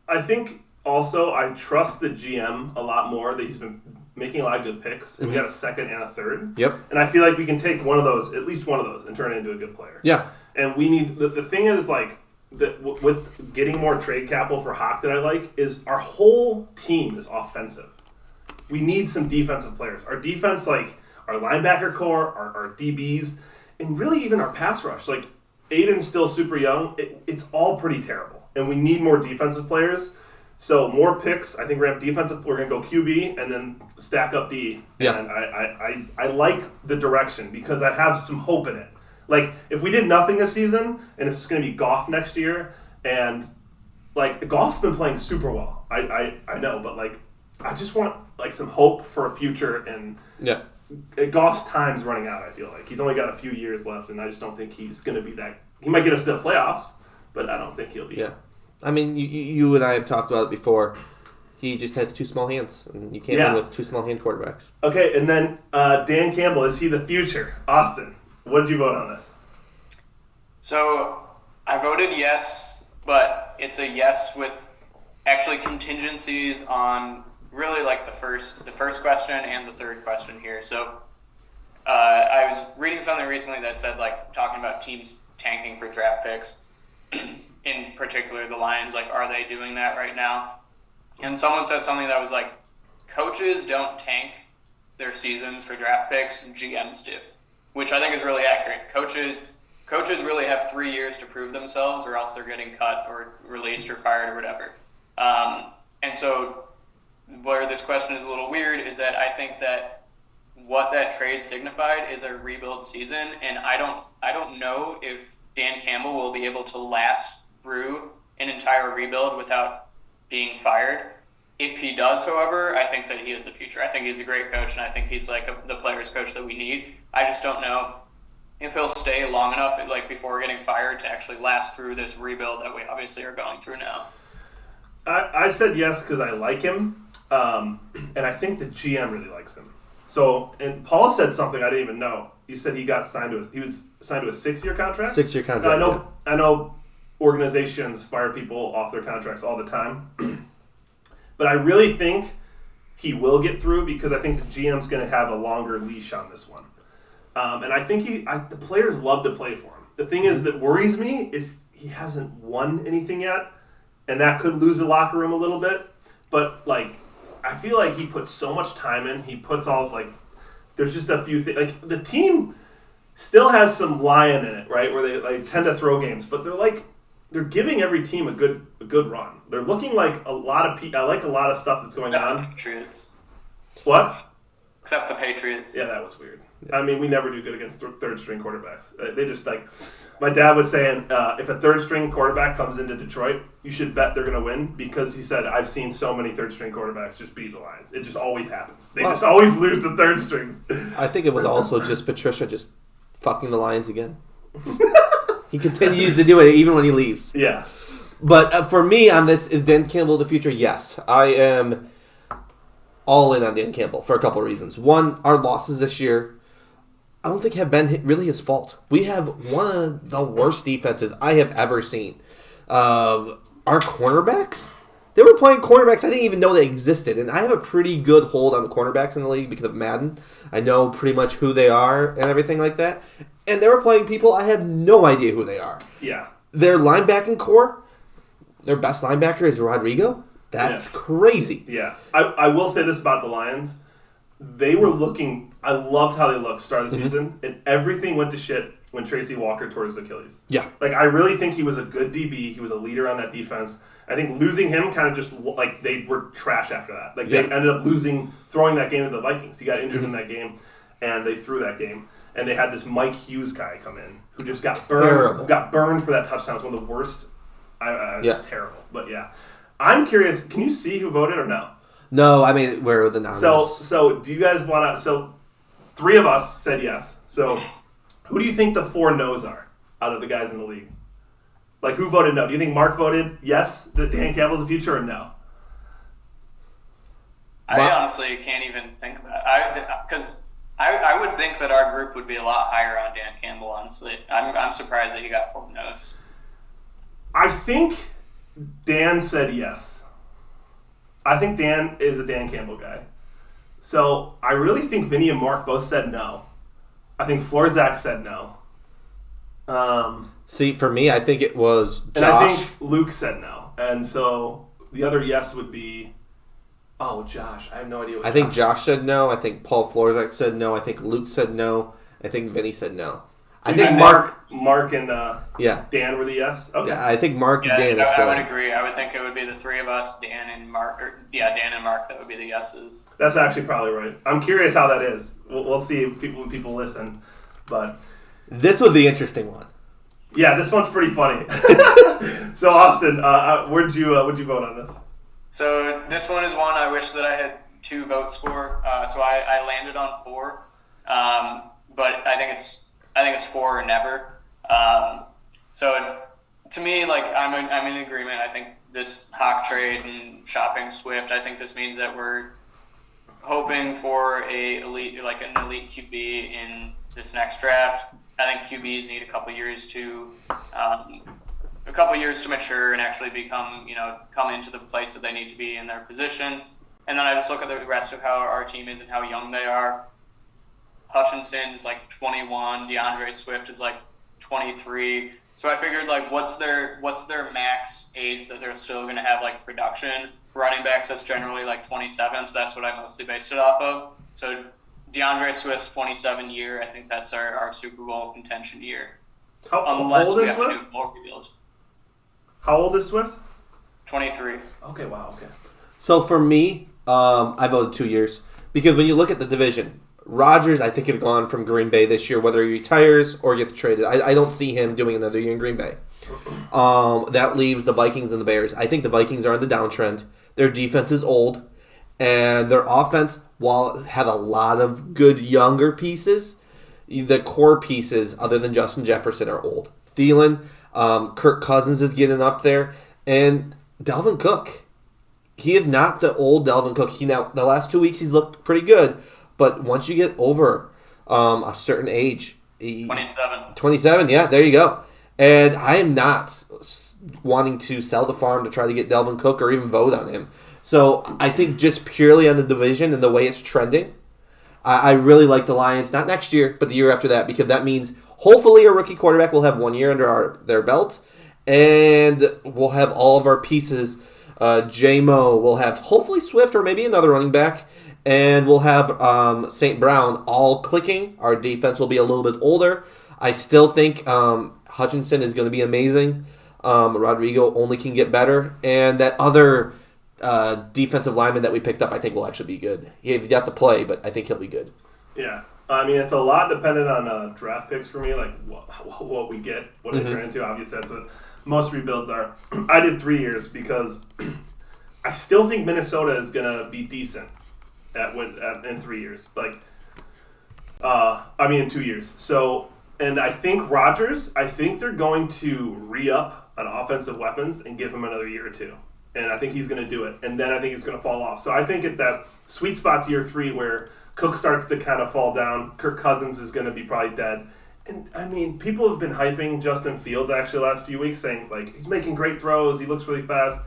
I think also I trust the GM a lot more that he's been making a lot of good picks. And we got a second and a third. Yep. And I feel like we can take one of those, at least one of those, and turn it into a good player. Yeah. And we need, the thing is, like, with getting more trade capital for Hawk that I like, is our whole team is offensive. We need some defensive players. Our defense, like, our linebacker core, our DBs, and really even our pass rush. Like, Aiden's still super young. It's all pretty terrible. And we need more defensive players. So more picks. I think we're going to have defensive. We're going to go QB and then stack up D. Yeah. And I like the direction because I have some hope in it. Like, if we did nothing this season and it's going to be Goff next year, and, like, Goff's been playing super well. I know, but, like, I just want, like, some hope for a future, and Goff's time's running out, I feel like. He's only got a few years left, and I just don't think he's going to be that. He might get us to the playoffs, but I don't think he'll be. Yeah. I mean, you and I have talked about it before. He just has 2 small hands, and you can't win with 2 small hand quarterbacks. Okay, and then Dan Campbell, is he the future? Austin, what did you vote on this? So I voted yes, but it's a yes with actually contingencies on really like the first question and the third question here. So I was reading something recently that said, like, talking about teams tanking for draft picks, in particular the Lions, like, are they doing that right now? And someone said something that was like, coaches don't tank their seasons for draft picks, GMs do, which I think is really accurate. Coaches really have 3 years to prove themselves, or else they're getting cut or released or fired or whatever. And so where this question is a little weird is that I think that what that trade signified is a rebuild season, and I don't know if Dan Campbell will be able to last through an entire rebuild without being fired. If he does, however, I think that he is the future. I think he's a great coach, and I think he's like the player's coach that we need. I just don't know if he'll stay long enough, like, before getting fired to actually last through this rebuild that we obviously are going through now. I said yes because I like him, and I think the GM really likes him. So, and Paul said something I didn't even know. You said he was signed to a 6-year contract? 6-year contract. I know organizations fire people off their contracts all the time. But I really think he will get through because I think the GM's going to have a longer leash on this one. And I think the players love to play for him. The thing is that worries me is he hasn't won anything yet, and that could lose the locker room a little bit. But, like, I feel like he puts so much time in. He puts all, like, there's just a few things. Like, the team still has some lion in it, right, where they, like, tend to throw games. But they're, like, they're giving every team a good run. They're looking like a lot of I like a lot of stuff that's going Except on. the Patriots. What? Except the Patriots. Yeah, that was weird. I mean, we never do good against third string quarterbacks. They just like, my dad was saying, if a third string quarterback comes into Detroit, you should bet they're going to win because he said, I've seen so many third string quarterbacks just beat the Lions. It just always happens. They just always lose the third strings. I think it was also just Patricia just fucking the Lions again. He continues to do it even when he leaves. Yeah. But for me on this, is Dan Campbell the future? Yes. I am all in on Dan Campbell for a couple of reasons. One, our losses this year, I don't think have been really his fault. We have one of the worst defenses I have ever seen. Our cornerbacks, they were playing cornerbacks I didn't even know they existed. And I have a pretty good hold on the cornerbacks in the league because of Madden. I know pretty much who they are and everything like that. And they were playing people I have no idea who they are. Yeah. Their linebacking core, their best linebacker is Rodrigo. That's crazy. Yeah. I will say this about the Lions. They were looking... I loved how they looked start of the season, and everything went to shit when Tracy Walker tore his Achilles. Yeah. Like, I really think he was a good DB. He was a leader on that defense. I think losing him kind of just... Like, they were trash after that. Like, they ended up throwing that game to the Vikings. He got injured in that game, and they threw that game. And they had this Mike Hughes guy come in who just got burned. Terrible. Got burned for that touchdown. It's one of the worst. It's terrible. But, yeah. I'm curious, can you see who voted or no? No, I mean, where were the anonymous? So do you guys want to... So, 3 of us said yes. So, who do you think the 4 no's are out of the guys in the league? Like, who voted no? Do you think Mark voted yes, that Dan Campbell's the future, or no? I honestly can't even think about it. Because I would think that our group would be a lot higher on Dan Campbell, honestly. I'm surprised that he got 4 no's. I think Dan said yes. I think Dan is a Dan Campbell guy. So I really think Vinny and Mark both said no. I think Florzak said no. See, for me, I think it was Josh. And I think Luke said no. And so the other yes would be... Oh, Josh. I have no idea what I think Josh said no. I think Paul Florzak said no. I think Luke said no. I think Vinny said no. I think Mark and Dan were the yes? Okay. Yeah, I think Mark and Dan are I would agree. I would think it would be the 3 of us, Dan and Mark, that would be the yeses. That's actually probably right. I'm curious how that is. We'll see if people listen. But this was the interesting one. Yeah, this one's pretty funny. So Austin, where'd you vote on this? So this one is one I wish that I had 2 votes for. So I landed on 4, but I think it's 4 or never. So to me, like I'm in agreement. I think this Hawk trade and shopping Swift, I think this means that we're hoping for an elite QB in this next draft. I think QBs need a couple years to mature and actually come into the place that they need to be in their position. And then I just look at the rest of how our team is and how young they are. Hutchinson is like 21. DeAndre Swift is like 23. So I figured, like, what's their max age that they're still going to have, like, production? Running backs, that's generally like 27. So that's what I mostly based it off of. So DeAndre Swift's 27 year. I think that's our Super Bowl contention year. How old is Swift? How old is Swift? 23. Okay, wow, okay. So for me, I voted 2 years. Because when you look at the division, Rodgers, I think, had gone from Green Bay this year, whether he retires or gets traded. I don't see him doing another year in Green Bay. That leaves the Vikings and the Bears. I think the Vikings are on the downtrend. Their defense is old. And their offense, while it had a lot of good younger pieces, the core pieces, other than Justin Jefferson, are old. Thielen, Kirk Cousins is getting up there. And Dalvin Cook. He is not the old Dalvin Cook. The last 2 weeks he's looked pretty good. But once you get over a certain age... 27, yeah, there you go. And I am not wanting to sell the farm to try to get Dalvin Cook or even vote on him. So I think just purely on the division and the way it's trending, I really like the Lions, not next year, but the year after that, because that means hopefully a rookie quarterback will have 1 year under their belt, and we'll have all of our pieces. J-Mo will have hopefully Swift or maybe another running back, and we'll have St. Brown all clicking. Our defense will be a little bit older. I still think Hutchinson is going to be amazing. Rodrigo only can get better. And that other defensive lineman that we picked up, I think, will actually be good. He's got the play, but I think he'll be good. Yeah. I mean, it's a lot dependent on draft picks for me, like what we get, what they turn into. Obviously, that's what most rebuilds are. I did 3 years because I still think Minnesota is going to be decent in 3 years. In 2 years. So, and I think Rodgers, they're going to re-up on offensive weapons and give him another year or two. And I think he's going to do it. And then I think he's going to fall off. So I think at that sweet spot's year 3 where Cook starts to kind of fall down. Kirk Cousins is going to be probably dead. And, I mean, people have been hyping Justin Fields actually the last few weeks, saying, he's making great throws. He looks really fast.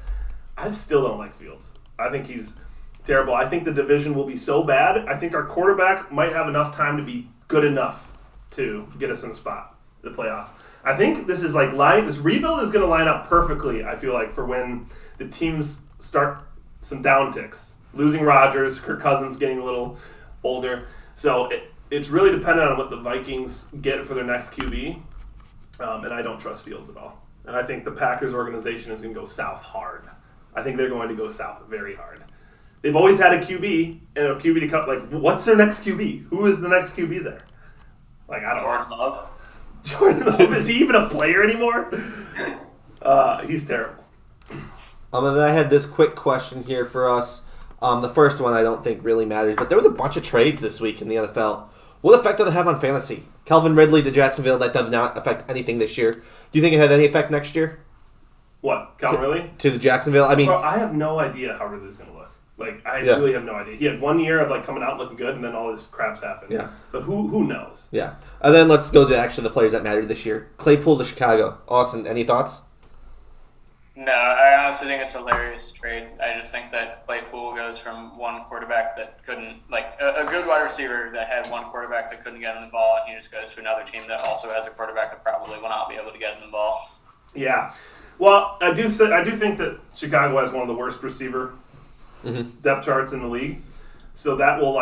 I still don't like Fields. I think he's terrible. I think the division will be so bad. I think our quarterback might have enough time to be good enough to get us in the spot, the playoffs. I think this is this rebuild is going to line up perfectly, I feel like, for when the teams start some downticks. Losing Rodgers, Kirk Cousins getting a little older. So it's really dependent on what the Vikings get for their next QB. And I don't trust Fields at all. And I think the Packers organization is going to go south hard. I think they're going to go south very hard. They've always had a QB and a QB to come. What's their next QB? Who is the next QB there? I don't know. Jordan Love. Jordan Love, is he even a player anymore? He's terrible. And then I had this quick question here for us. The first one I don't think really matters, but there was a bunch of trades this week in the NFL. What effect did it have on fantasy? Calvin Ridley to Jacksonville, that does not affect anything this year. Do you think it had any effect next year? What, Calvin Ridley? To the Jacksonville? I mean, I have no idea how Ridley's going to look. I really have no idea. He had 1 year of coming out looking good, and then all this crap's happened. Yeah. So who knows? Yeah. And then let's go to actually the players that mattered this year. Claypool to Chicago. Austin, any thoughts? No, I honestly think it's a hilarious trade. I just think that Claypool goes from one quarterback that couldn't, a good wide receiver that had one quarterback that couldn't get him the ball, and he just goes to another team that also has a quarterback that probably will not be able to get him the ball. Yeah. Well, I do think that Chicago has one of the worst receiver depth charts in the league. So that will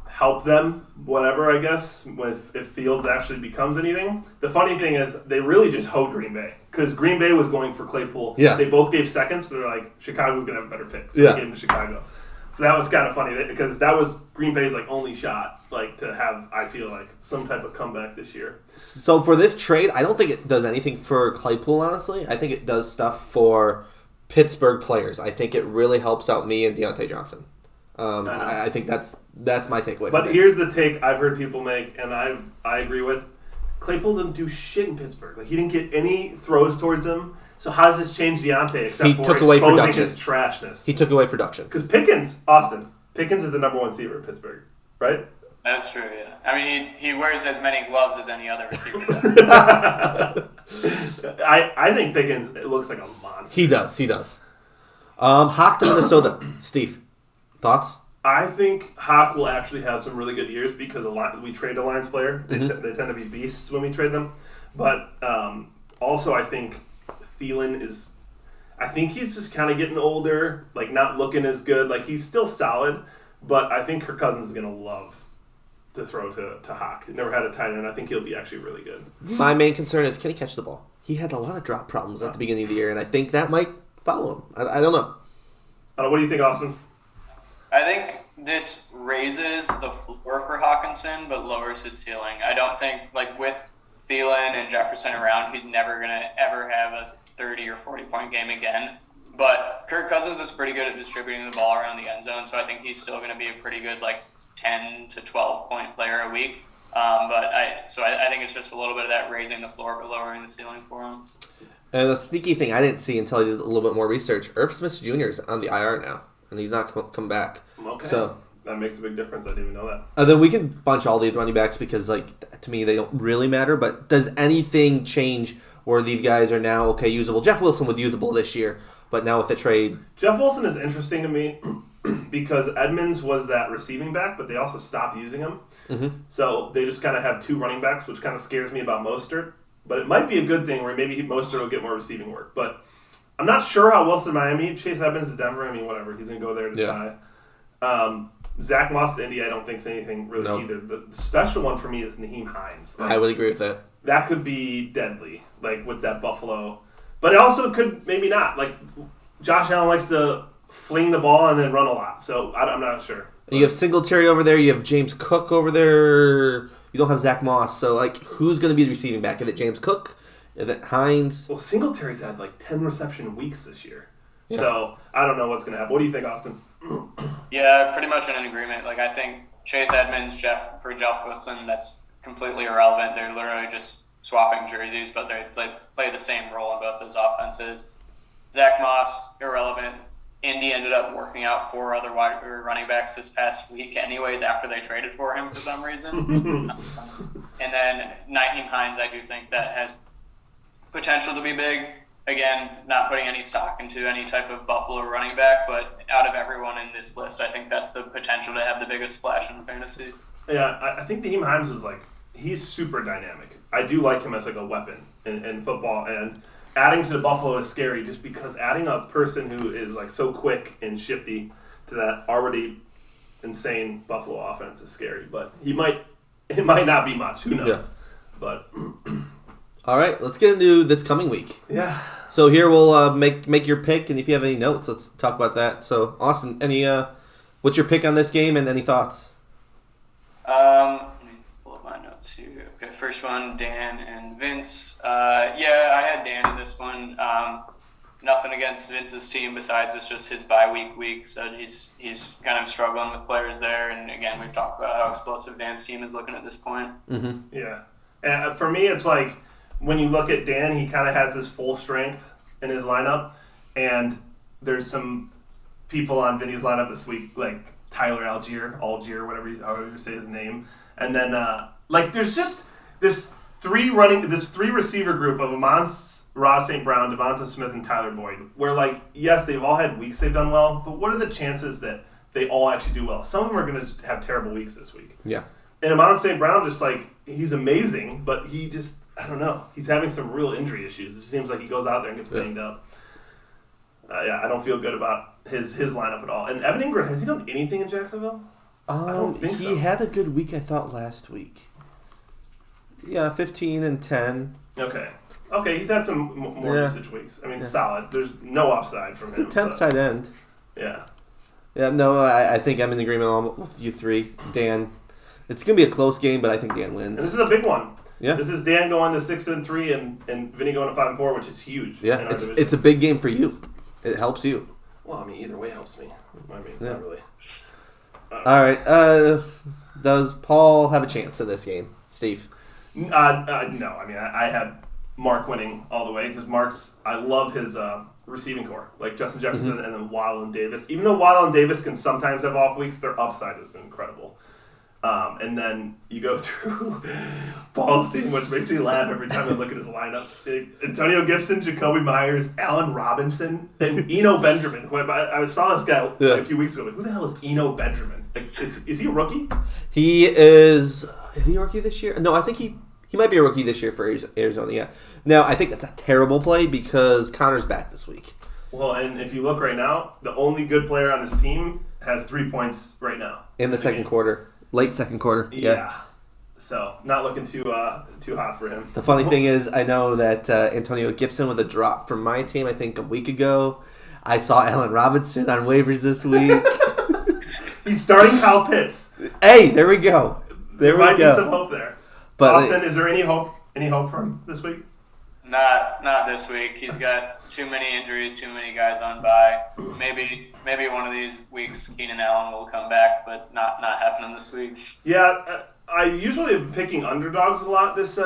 help them, whatever, I guess, if Fields actually becomes anything. The funny thing is they really just hoed Green Bay because Green Bay was going for Claypool. Yeah. They both gave seconds, but they're Chicago's going to have a better pick. So they gave him to Chicago. So that was kind of funny because that was Green Bay's only shot to have, I feel some type of comeback this year. So for this trade, I don't think it does anything for Claypool, honestly. I think it does stuff for Pittsburgh players. I think it really helps out me and Deontay Johnson. I think that's my takeaway. But here's the take I've heard people make, and I agree with. Claypool didn't do shit in Pittsburgh. He didn't get any throws towards him. So how does this change Deontay except for exposing his trashness? He took away production. Because Pickens is the number one receiver in Pittsburgh, right? That's true, yeah. I mean, he wears as many gloves as any other receiver. I think Pickens looks like a monster. He does. Hawk to Minnesota. Steve, thoughts? I think Hawk will actually have some really good years because we trade a Lions player. They tend to be beasts when we trade them. But also I think Thielen is... I think he's just kind of getting older, not looking as good. He's still solid, but I think Kirk Cousins is going to love to throw to Hawk. He never had a tight end. I think he'll be actually really good. My main concern is, can he catch the ball? He had a lot of drop problems at the beginning of the year, and I think that might follow him. I don't know. What do you think, Austin? I think this raises the floor for Hawkinson, but lowers his ceiling. I don't think, with Thielen and Jefferson around, he's never going to ever have a 30 or 40-point game again. But Kirk Cousins is pretty good at distributing the ball around the end zone, so I think he's still going to be a pretty good, 10 to 12-point player a week. I think it's just a little bit of that raising the floor but lowering the ceiling for him. And the sneaky thing I didn't see until I did a little bit more research, Irv Smith Jr. is on the IR now, and he's not come back. Okay. So that makes a big difference. I didn't even know that. And then we can bunch all these running backs because, to me, they don't really matter. But does anything change where these guys are now, usable? Jeff Wilson was usable this year, but now with the trade... Jeff Wilson is interesting to me because Edmonds was that receiving back, but they also stopped using him. Mm-hmm. So they just kind of have two running backs, which kind of scares me about Mostert. But it might be a good thing where maybe Mostert will get more receiving work. But I'm not sure how Wilson Miami, Chase Edmonds to Denver, whatever. He's going to go there to die. Zach Moss to Indy, I don't think is anything really either. The special one for me is Naheem Hines. I would agree with that. That could be deadly, with that Buffalo. But it also could maybe not. Like, Josh Allen likes to fling the ball and then run a lot. So I'm not sure. You have Singletary over there. You have James Cook over there. You don't have Zach Moss. So, like, who's going to be the receiving back? Is it James Cook? Is it Hines? Well, Singletary's had like 10 reception weeks this year. Yeah. So I don't know what's going to happen. What do you think, Austin? Yeah, pretty much in agreement. Like, I think Chase Edmonds, Jeff Wilson, that's completely irrelevant. They're literally just swapping jerseys, but they play the same role in both those offenses. Zach Moss, irrelevant. Indy ended up working out 4 other running backs this past week anyways after they traded for him for some reason. And then Nyheim Hines, I do think that has potential to be big. Again, not putting any stock into any type of Buffalo running back, but out of everyone in this list, I think that's the potential to have the biggest splash in fantasy. Yeah, I think Nyheim Hines was he's super dynamic. I do like him as a weapon in football, and adding to the Buffalo is scary just because adding a person who is so quick and shifty to that already insane Buffalo offense is scary. But it might not be much. Who knows? Yeah. But All right, let's get into this coming week. yeah. So here we'll make your pick, and if you have any notes, let's talk about that. So, Austin, what's your pick on this game, and any thoughts? Let me pull up my notes here. Okay, first one, Dan and Vince. Yeah, I had Dan in this one. Nothing against Vince's team besides it's just his bye week. So he's kind of struggling with players there. And again, we've talked about how explosive Dan's team is looking at this point. Mm-hmm. Yeah. And for me, it's when you look at Dan, he kind of has his full strength in his lineup. And there's some people on Vinny's lineup this week, like Tyler Algier, however you say his name. And then, there's just this three receiver group of Amon-Ra St. Brown, Devonta Smith, and Tyler Boyd, where, yes, they've all had weeks they've done well, but what are the chances that they all actually do well? Some of them are going to have terrible weeks this week. Yeah. And Amon St. Brown, he's amazing, but he just, I don't know. He's having some real injury issues. It seems like he goes out there and gets banged up. I don't feel good about his lineup at all. And Evan Ingram, has he done anything in Jacksonville? I don't think so. He had a good week, I thought, last week. Yeah, 15 and 10. Okay, he's had some more usage weeks. I mean, solid. There's no upside from him. The 10th tight end. Yeah. Yeah, no, I think I'm in agreement with you three. Dan, it's going to be a close game, but I think Dan wins. And this is a big one. Yeah. This is Dan going to 6-3 and Vinny going to 5-4, which is huge. Yeah, in our division. it's a big game for you. It helps you. Well, I mean, either way helps me. I mean, it's not really. All right. Does Paul have a chance in this game, Steve? No. I mean, I had Mark winning all the way because I love his receiving core, like Justin Jefferson and then Waddle and Davis. Even though Waddle and Davis can sometimes have off weeks, their upside is incredible. And then you go through Paul's team, which makes me laugh every time I look at his lineup. Antonio Gibson, Jacoby Myers, Allen Robinson, and Eno Benjamin. I saw this guy a few weeks ago. Who the hell is Eno Benjamin? Is he a rookie? He is. Is he a rookie this year? No, I think he might be a rookie this year for Arizona. Yeah. Now I think that's a terrible play because Connor's back this week. Well, and if you look right now, the only good player on this team has 3 points right now in the second quarter. Late second quarter. Yeah. So, not looking too hot for him. The funny thing is, I know that Antonio Gibson with a drop from my team, I think a week ago. I saw Allen Robinson on waivers this week. He's starting Kyle Pitts. Hey, there we go. There might be some hope there. But Austin, is there any hope for him this week? Not this week. He's got too many injuries, too many guys on bye. Maybe one of these weeks Keenan Allen will come back, but not happening this week. Yeah, I usually am picking underdogs a lot this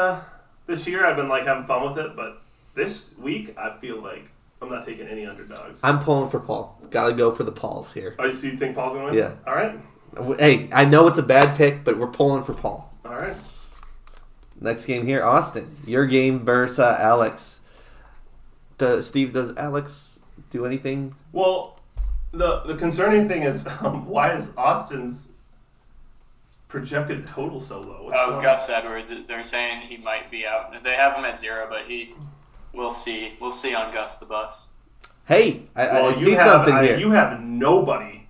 year. I've been having fun with it, but this week I feel like I'm not taking any underdogs. I'm pulling for Paul. Gotta go for the Pauls here. Oh, so you think Paul's gonna win? Yeah. All right. Hey, I know it's a bad pick, but we're pulling for Paul. All right. Next game here, Austin. Your game versus Alex. Steve, does Alex do anything? Well, the concerning thing is why is Austin's projected total so low? Gus Edwards. They're saying he might be out. They have him at 0, but we'll see. We'll see on Gus the Bus. Hey, I see something here. You have nobody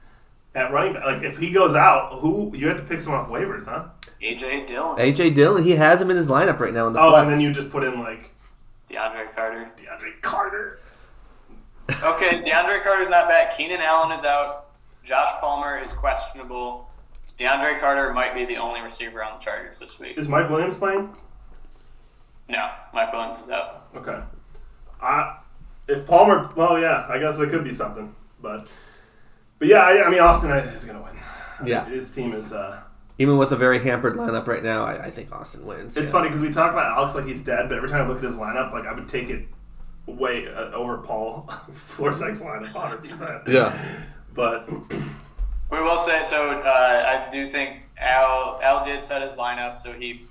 at running back. If he goes out, you have to pick someone off waivers, huh? A.J. Dillon. A.J. Dillon, he has him in his lineup right now in the flex. And then you just put in DeAndre Carter. Carter. Okay, DeAndre Carter's not back. Keenan Allen is out. Josh Palmer is questionable. DeAndre Carter might be the only receiver on the Chargers this week. Is Mike Williams playing? No, Mike Williams is out. Okay. If Palmer, well, yeah, I guess it could be something. But yeah, I mean, Austin is going to win. Yeah. His team is... Even with a very hampered lineup right now, I think Austin wins. It's funny because we talk about Alex like he's dead, but every time I look at his lineup, like I would take it way over Paul Florzak's lineup 100%. Yeah. But We will say, so I do think Al did set his lineup, so he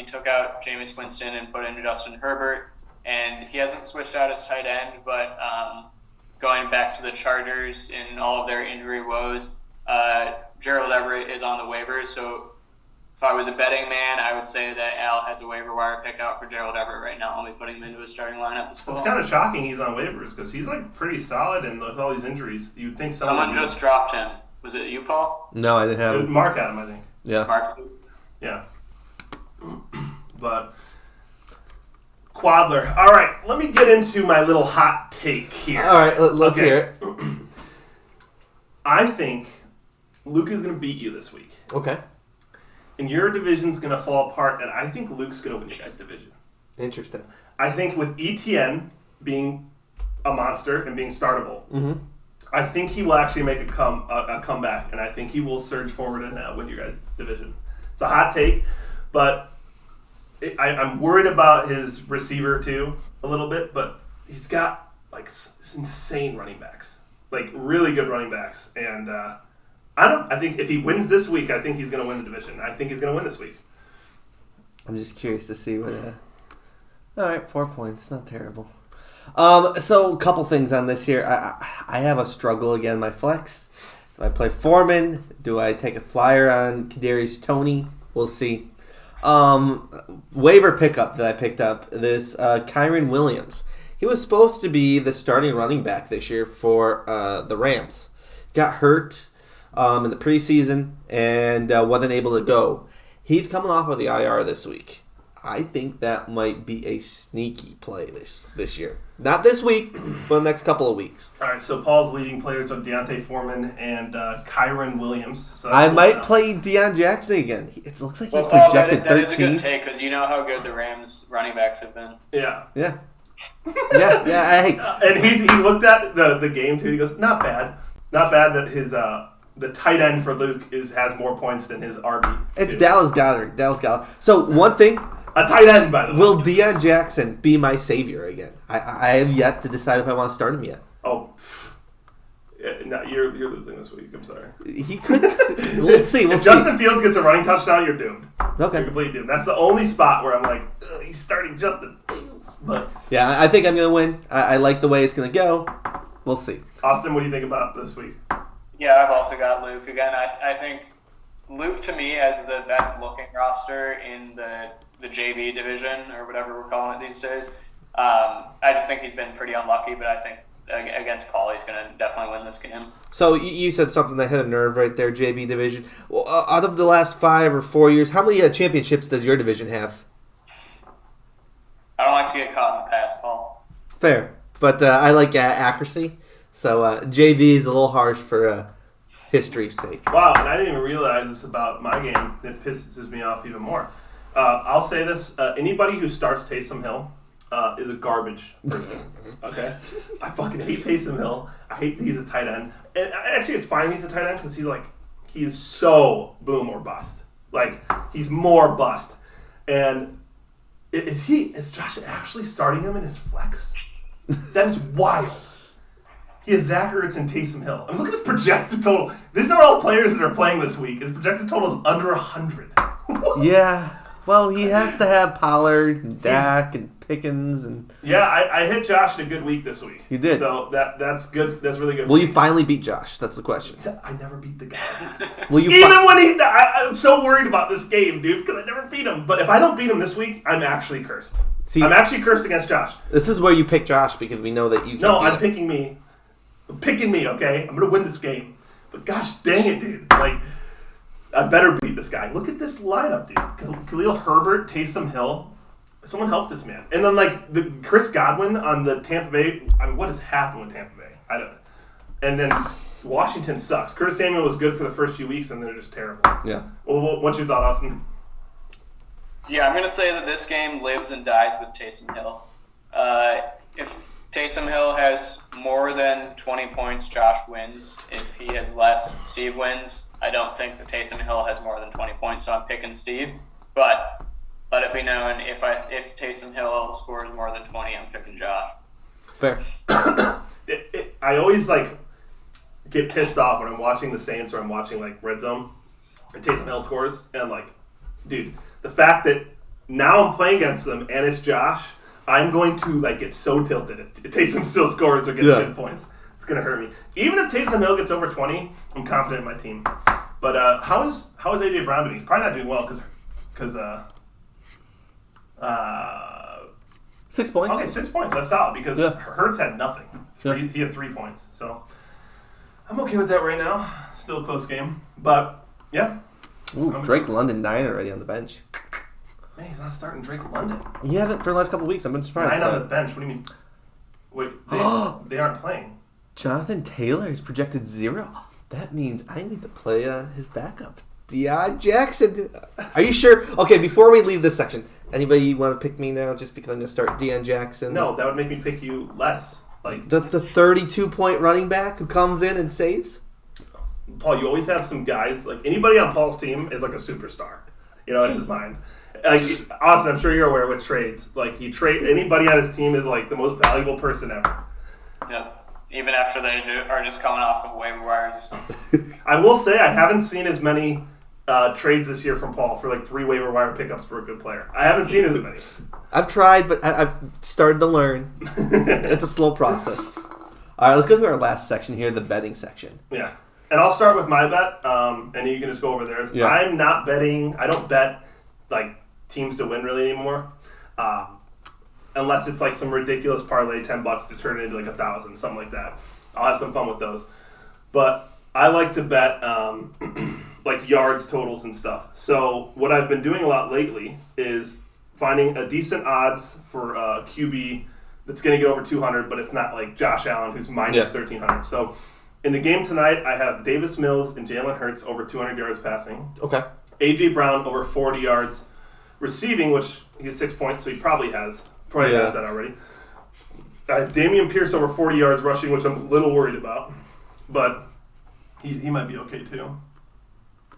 took out Jameis Winston and put in Justin Herbert, and he hasn't switched out his tight end, but going back to the Chargers in all of their injury woes, Gerald Everett is on the waivers, so if I was a betting man, I would say that Al has a waiver wire pick out for Gerald Everett right now. I'll be putting him into his starting lineup this fall. it's kind of shocking he's on waivers because he's like pretty solid, and with all these injuries, you'd think Someone just dropped him. Was it you, Paul? No, I didn't have him. Mark had him, I think. Yeah. Mark? Yeah. But Quadler. All right, let me get into my little hot take here. All right, let's Okay. hear it. I think Luke is going to beat you this week. Okay. And your division's going to fall apart, and I think Luke's going to win you guys' division. Interesting. I think with ETN being a monster and being startable, I think he will actually make a comeback, and I think he will surge forward and win your guys' division. It's a hot take, but I'm worried about his receiver too a little bit, but he's got like insane running backs, like really good running backs, and I think if he wins this week, I think he's going to win the division. I think he's going to win this week. I'm just curious to see what. All right, 4 points, not terrible. So a couple things on this here. I have a struggle again. My flex. Do I play Foreman? Do I take a flyer on Kadarius Toney? We'll see. Waiver pickup that I picked up. This Kyren Williams. He was supposed to be the starting running back this year for the Rams. Got hurt in the preseason and wasn't able to go. He's coming off of the IR this week. I think that might be a sneaky play this year. Not this week, but the next couple of weeks. All right, so Paul's leading players are Deontay Foreman and Kyren Williams. So I might play Deion Jackson again. It looks like he's Paul, projected that is a 13. good take because you know how good the Rams running backs have been. Yeah. Yeah. Hey. And he looked at the game too. He goes, not bad that his the tight end for Luke has more points than his RB. It's Dallas Goedert. So one thing, a tight end, by the way. will Deion Jackson be my savior again? I have yet to decide if I want to start him yet. Oh, yeah, no, you're losing this week. I'm sorry. He could. We'll see. If Justin Fields gets a running touchdown, you're doomed. Okay. You're completely doomed. That's the only spot where I'm like, he's starting Justin Fields. But Yeah, I think I'm going to win. I like the way it's going to go. We'll see. Austin, what do you think about this week? Yeah, I've also got Luke. Again, I think Luke, to me, has the best looking roster in the JV division, or whatever we're calling it these days. I just think he's been pretty unlucky, but I think against Paul, he's going to definitely win this game. So you said something that hit a nerve right there, JV division. Well, out of the last 5 or 4 years, how many championships does your division have? I don't like to get caught in the past, Paul. Fair. But I like accuracy. So JV is a little harsh for history's sake. Wow, and I didn't even realize this about my game. It pisses me off even more. I'll say this. Anybody who starts Taysom Hill is a garbage person. Okay? I fucking hate Taysom Hill. I hate that he's a tight end. And actually, it's fine he's a tight end because he is so boom or bust. Like, he's more bust. And is Josh actually starting him in his flex? That is wild. He has Zach Ertz and Taysom Hill. I mean, look at his projected total. These are all players that are playing this week. His projected total is under 100. Yeah. Well, he has to have Pollard and Dak and Pickens and. Yeah, I hit Josh in a good week this week. You did. So that's good. That's really good. Will you finally beat Josh? That's the question. I never beat the guy. Will you? Even when I'm so worried about this game, dude, because I never beat him. But if I don't beat him this week, I'm actually cursed. See, I'm actually cursed against Josh. This is where you pick Josh because we know that you. No, can't I'm beat him. picking me. I'm picking me, okay? I'm going to win this game. But gosh dang it, dude. Like, I better beat this guy. Look at this lineup, dude. Khalil Herbert, Taysom Hill, someone help this man. And then like the Chris Godwin on the Tampa Bay. I mean, what has happened with Tampa Bay? I don't know. And then Washington sucks. Curtis Samuel was good for the first few weeks, and they're just terrible. Yeah. Well, what's your thought, Austin? Yeah, I'm going to say that this game lives and dies with Taysom Hill. If Taysom Hill has more than 20 points, Josh wins. If he has less, Steve wins. I don't think that Taysom Hill has more than 20 points, so I'm picking Steve. But let it be known, if Taysom Hill scores more than 20, I'm picking Josh. Fair. I always get pissed off when I'm watching the Saints or I'm watching Red Zone and Taysom Hill scores, and I'm like, dude, the fact that now I'm playing against them and it's Josh, I'm going to get so tilted if Taysom still scores or gets good points. It's gonna hurt me. Even if Taysom Hill gets over 20, I'm confident in my team. But how is AJ Brown doing? He's probably not doing well because 6 points. Okay, 6 points. That's solid because Hurts had nothing. He had 3 points. So I'm okay with that right now. Still a close game, but yeah. Ooh, Drake London 9 already on the bench. Man, he's not starting Drake London. He hasn't for the last couple of weeks. I've been surprised. 9 on the bench. What do you mean? Wait, they aren't playing. Jonathan Taylor is projected 0. That means I need to play his backup, Deion Jackson. Are you sure? Okay, before we leave this section, anybody want to pick me now just because I'm going to start Deion Jackson? No, that would make me pick you less. The 32-point running back who comes in and saves? Paul, you always have some guys, anybody on Paul's team is a superstar, in his mind. Austin, I'm sure you're aware with trades. Anybody on his team is the most valuable person ever. Yep. Even after they are just coming off of waiver wires or something. I will say I haven't seen as many trades this year from Paul for 3 waiver wire pickups for a good player. I haven't seen as many. I've tried, but I've started to learn. It's a slow process. All right, let's go to our last section here, the betting section. Yeah. And I'll start with my bet, and you can just go over theirs. Yeah. I'm not betting. I don't bet teams to win really anymore, unless it's some ridiculous parlay, $10 to turn it into 1,000, something like that. I'll have some fun with those. But I like to bet yards, totals, and stuff. So what I've been doing a lot lately is finding a decent odds for QB that's going to get over 200, but it's not like Josh Allen who's minus 1,300. So in the game tonight, I have Davis Mills and Jalen Hurts over 200 yards passing. Okay. A.J. Brown over 40 yards receiving, which he's 6 points, so he probably has that already. I have Dameon Pierce over 40 yards rushing, which I'm a little worried about, but he might be okay too.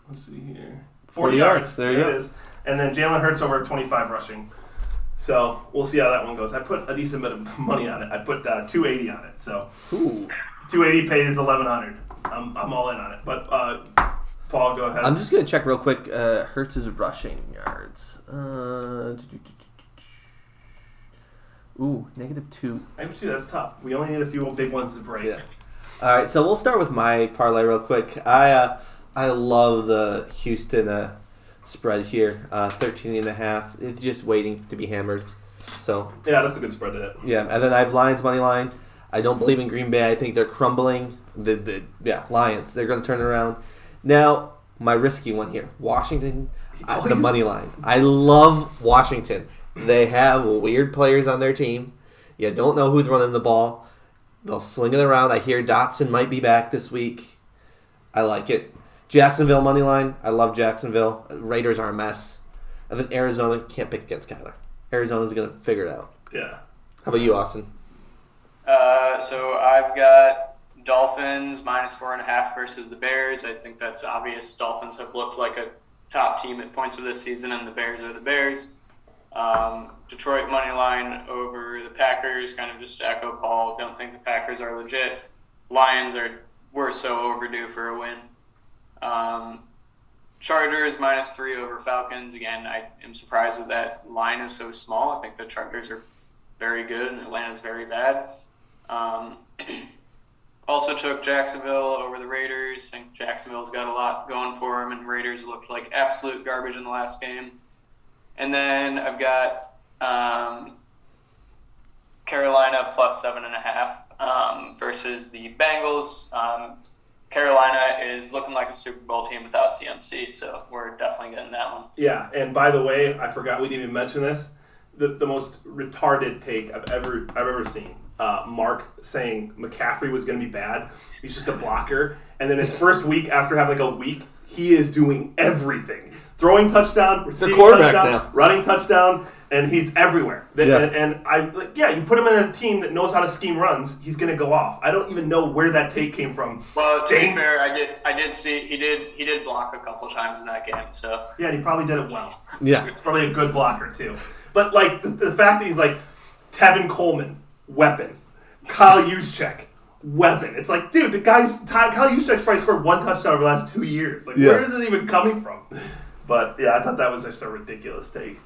Let's see here. 40 yards. There you go. It is. And then Jalen Hurts over 25 rushing. So we'll see how that one goes. I put a decent bit of money on it. I put 280 on it. So 280 pays 1,100. I'm all in on it. But Paul, go ahead. I'm just going to check real quick Hurts' rushing yards. -2. -2, that's tough. We only need a few big ones to break. Yeah. All right, so we'll start with my parlay real quick. I love the Houston spread here, 13.5. It's just waiting to be hammered. So yeah, that's a good spread to hit. Yeah, and then I have Lions money line. I don't believe in Green Bay. I think they're crumbling. Lions. They're going to turn it around. Now, my risky one here, Washington, the money line. I love Washington. They have weird players on their team. You don't know who's running the ball. They'll sling it around. I hear Dotson might be back this week. I like it. Jacksonville money line. I love Jacksonville. Raiders are a mess. And then Arizona, can't pick against Kyler. Arizona's going to figure it out. Yeah. How about you, Austin? So I've got Dolphins -4.5 versus the Bears. I think that's obvious. Dolphins have looked like a top team at points of this season, and the Bears are the Bears. Detroit money line over the Packers, kind of just to echo Paul. Don't think the Packers are legit. Lions were so overdue for a win. Chargers -3 over Falcons. Again, I am surprised that line is so small. I think the Chargers are very good and Atlanta's very bad. Also took Jacksonville over the Raiders. I think Jacksonville's got a lot going for them, and Raiders looked like absolute garbage in the last game. And then I've got Carolina +7.5 versus the Bengals. Carolina is looking like a Super Bowl team without CMC, so we're definitely getting that one. Yeah, and by the way, I forgot we didn't even mention this. the most retarded take I've ever seen. Mark saying McCaffrey was going to be bad. He's just a blocker. And then his first week after having like a week, he is doing everything. Throwing touchdown, receiving touchdown, now. running touchdown, and he's everywhere. Yeah. And you put him in a team that knows how to scheme runs, he's going to go off. I don't even know where that take came from. Well, to be fair, I did see he did block a couple times in that game. So yeah, and he probably did it well. Yeah. It's probably a good blocker too. But like the fact that he's like Tevin Coleman, weapon. Kyle Juszczyk, weapon. It's like, dude, Kyle Juszczyk's probably scored 1 touchdown over the last 2 years. Like, where is it even coming from? But yeah, I thought that was just a ridiculous take.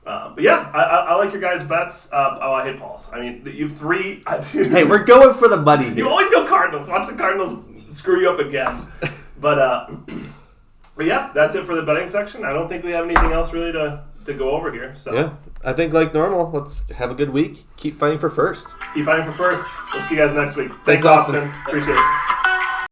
But yeah, I like your guys' bets. I hate Paul's. I mean, you have 3. Hey, we're going for the money here. You always go Cardinals. Watch the Cardinals screw you up again. But yeah, that's it for the betting section. I don't think we have anything else really to go over here. So yeah, I think like normal, let's have a good week. Keep fighting for first. Keep fighting for first. We'll see you guys next week. Thanks Austin. Appreciate it.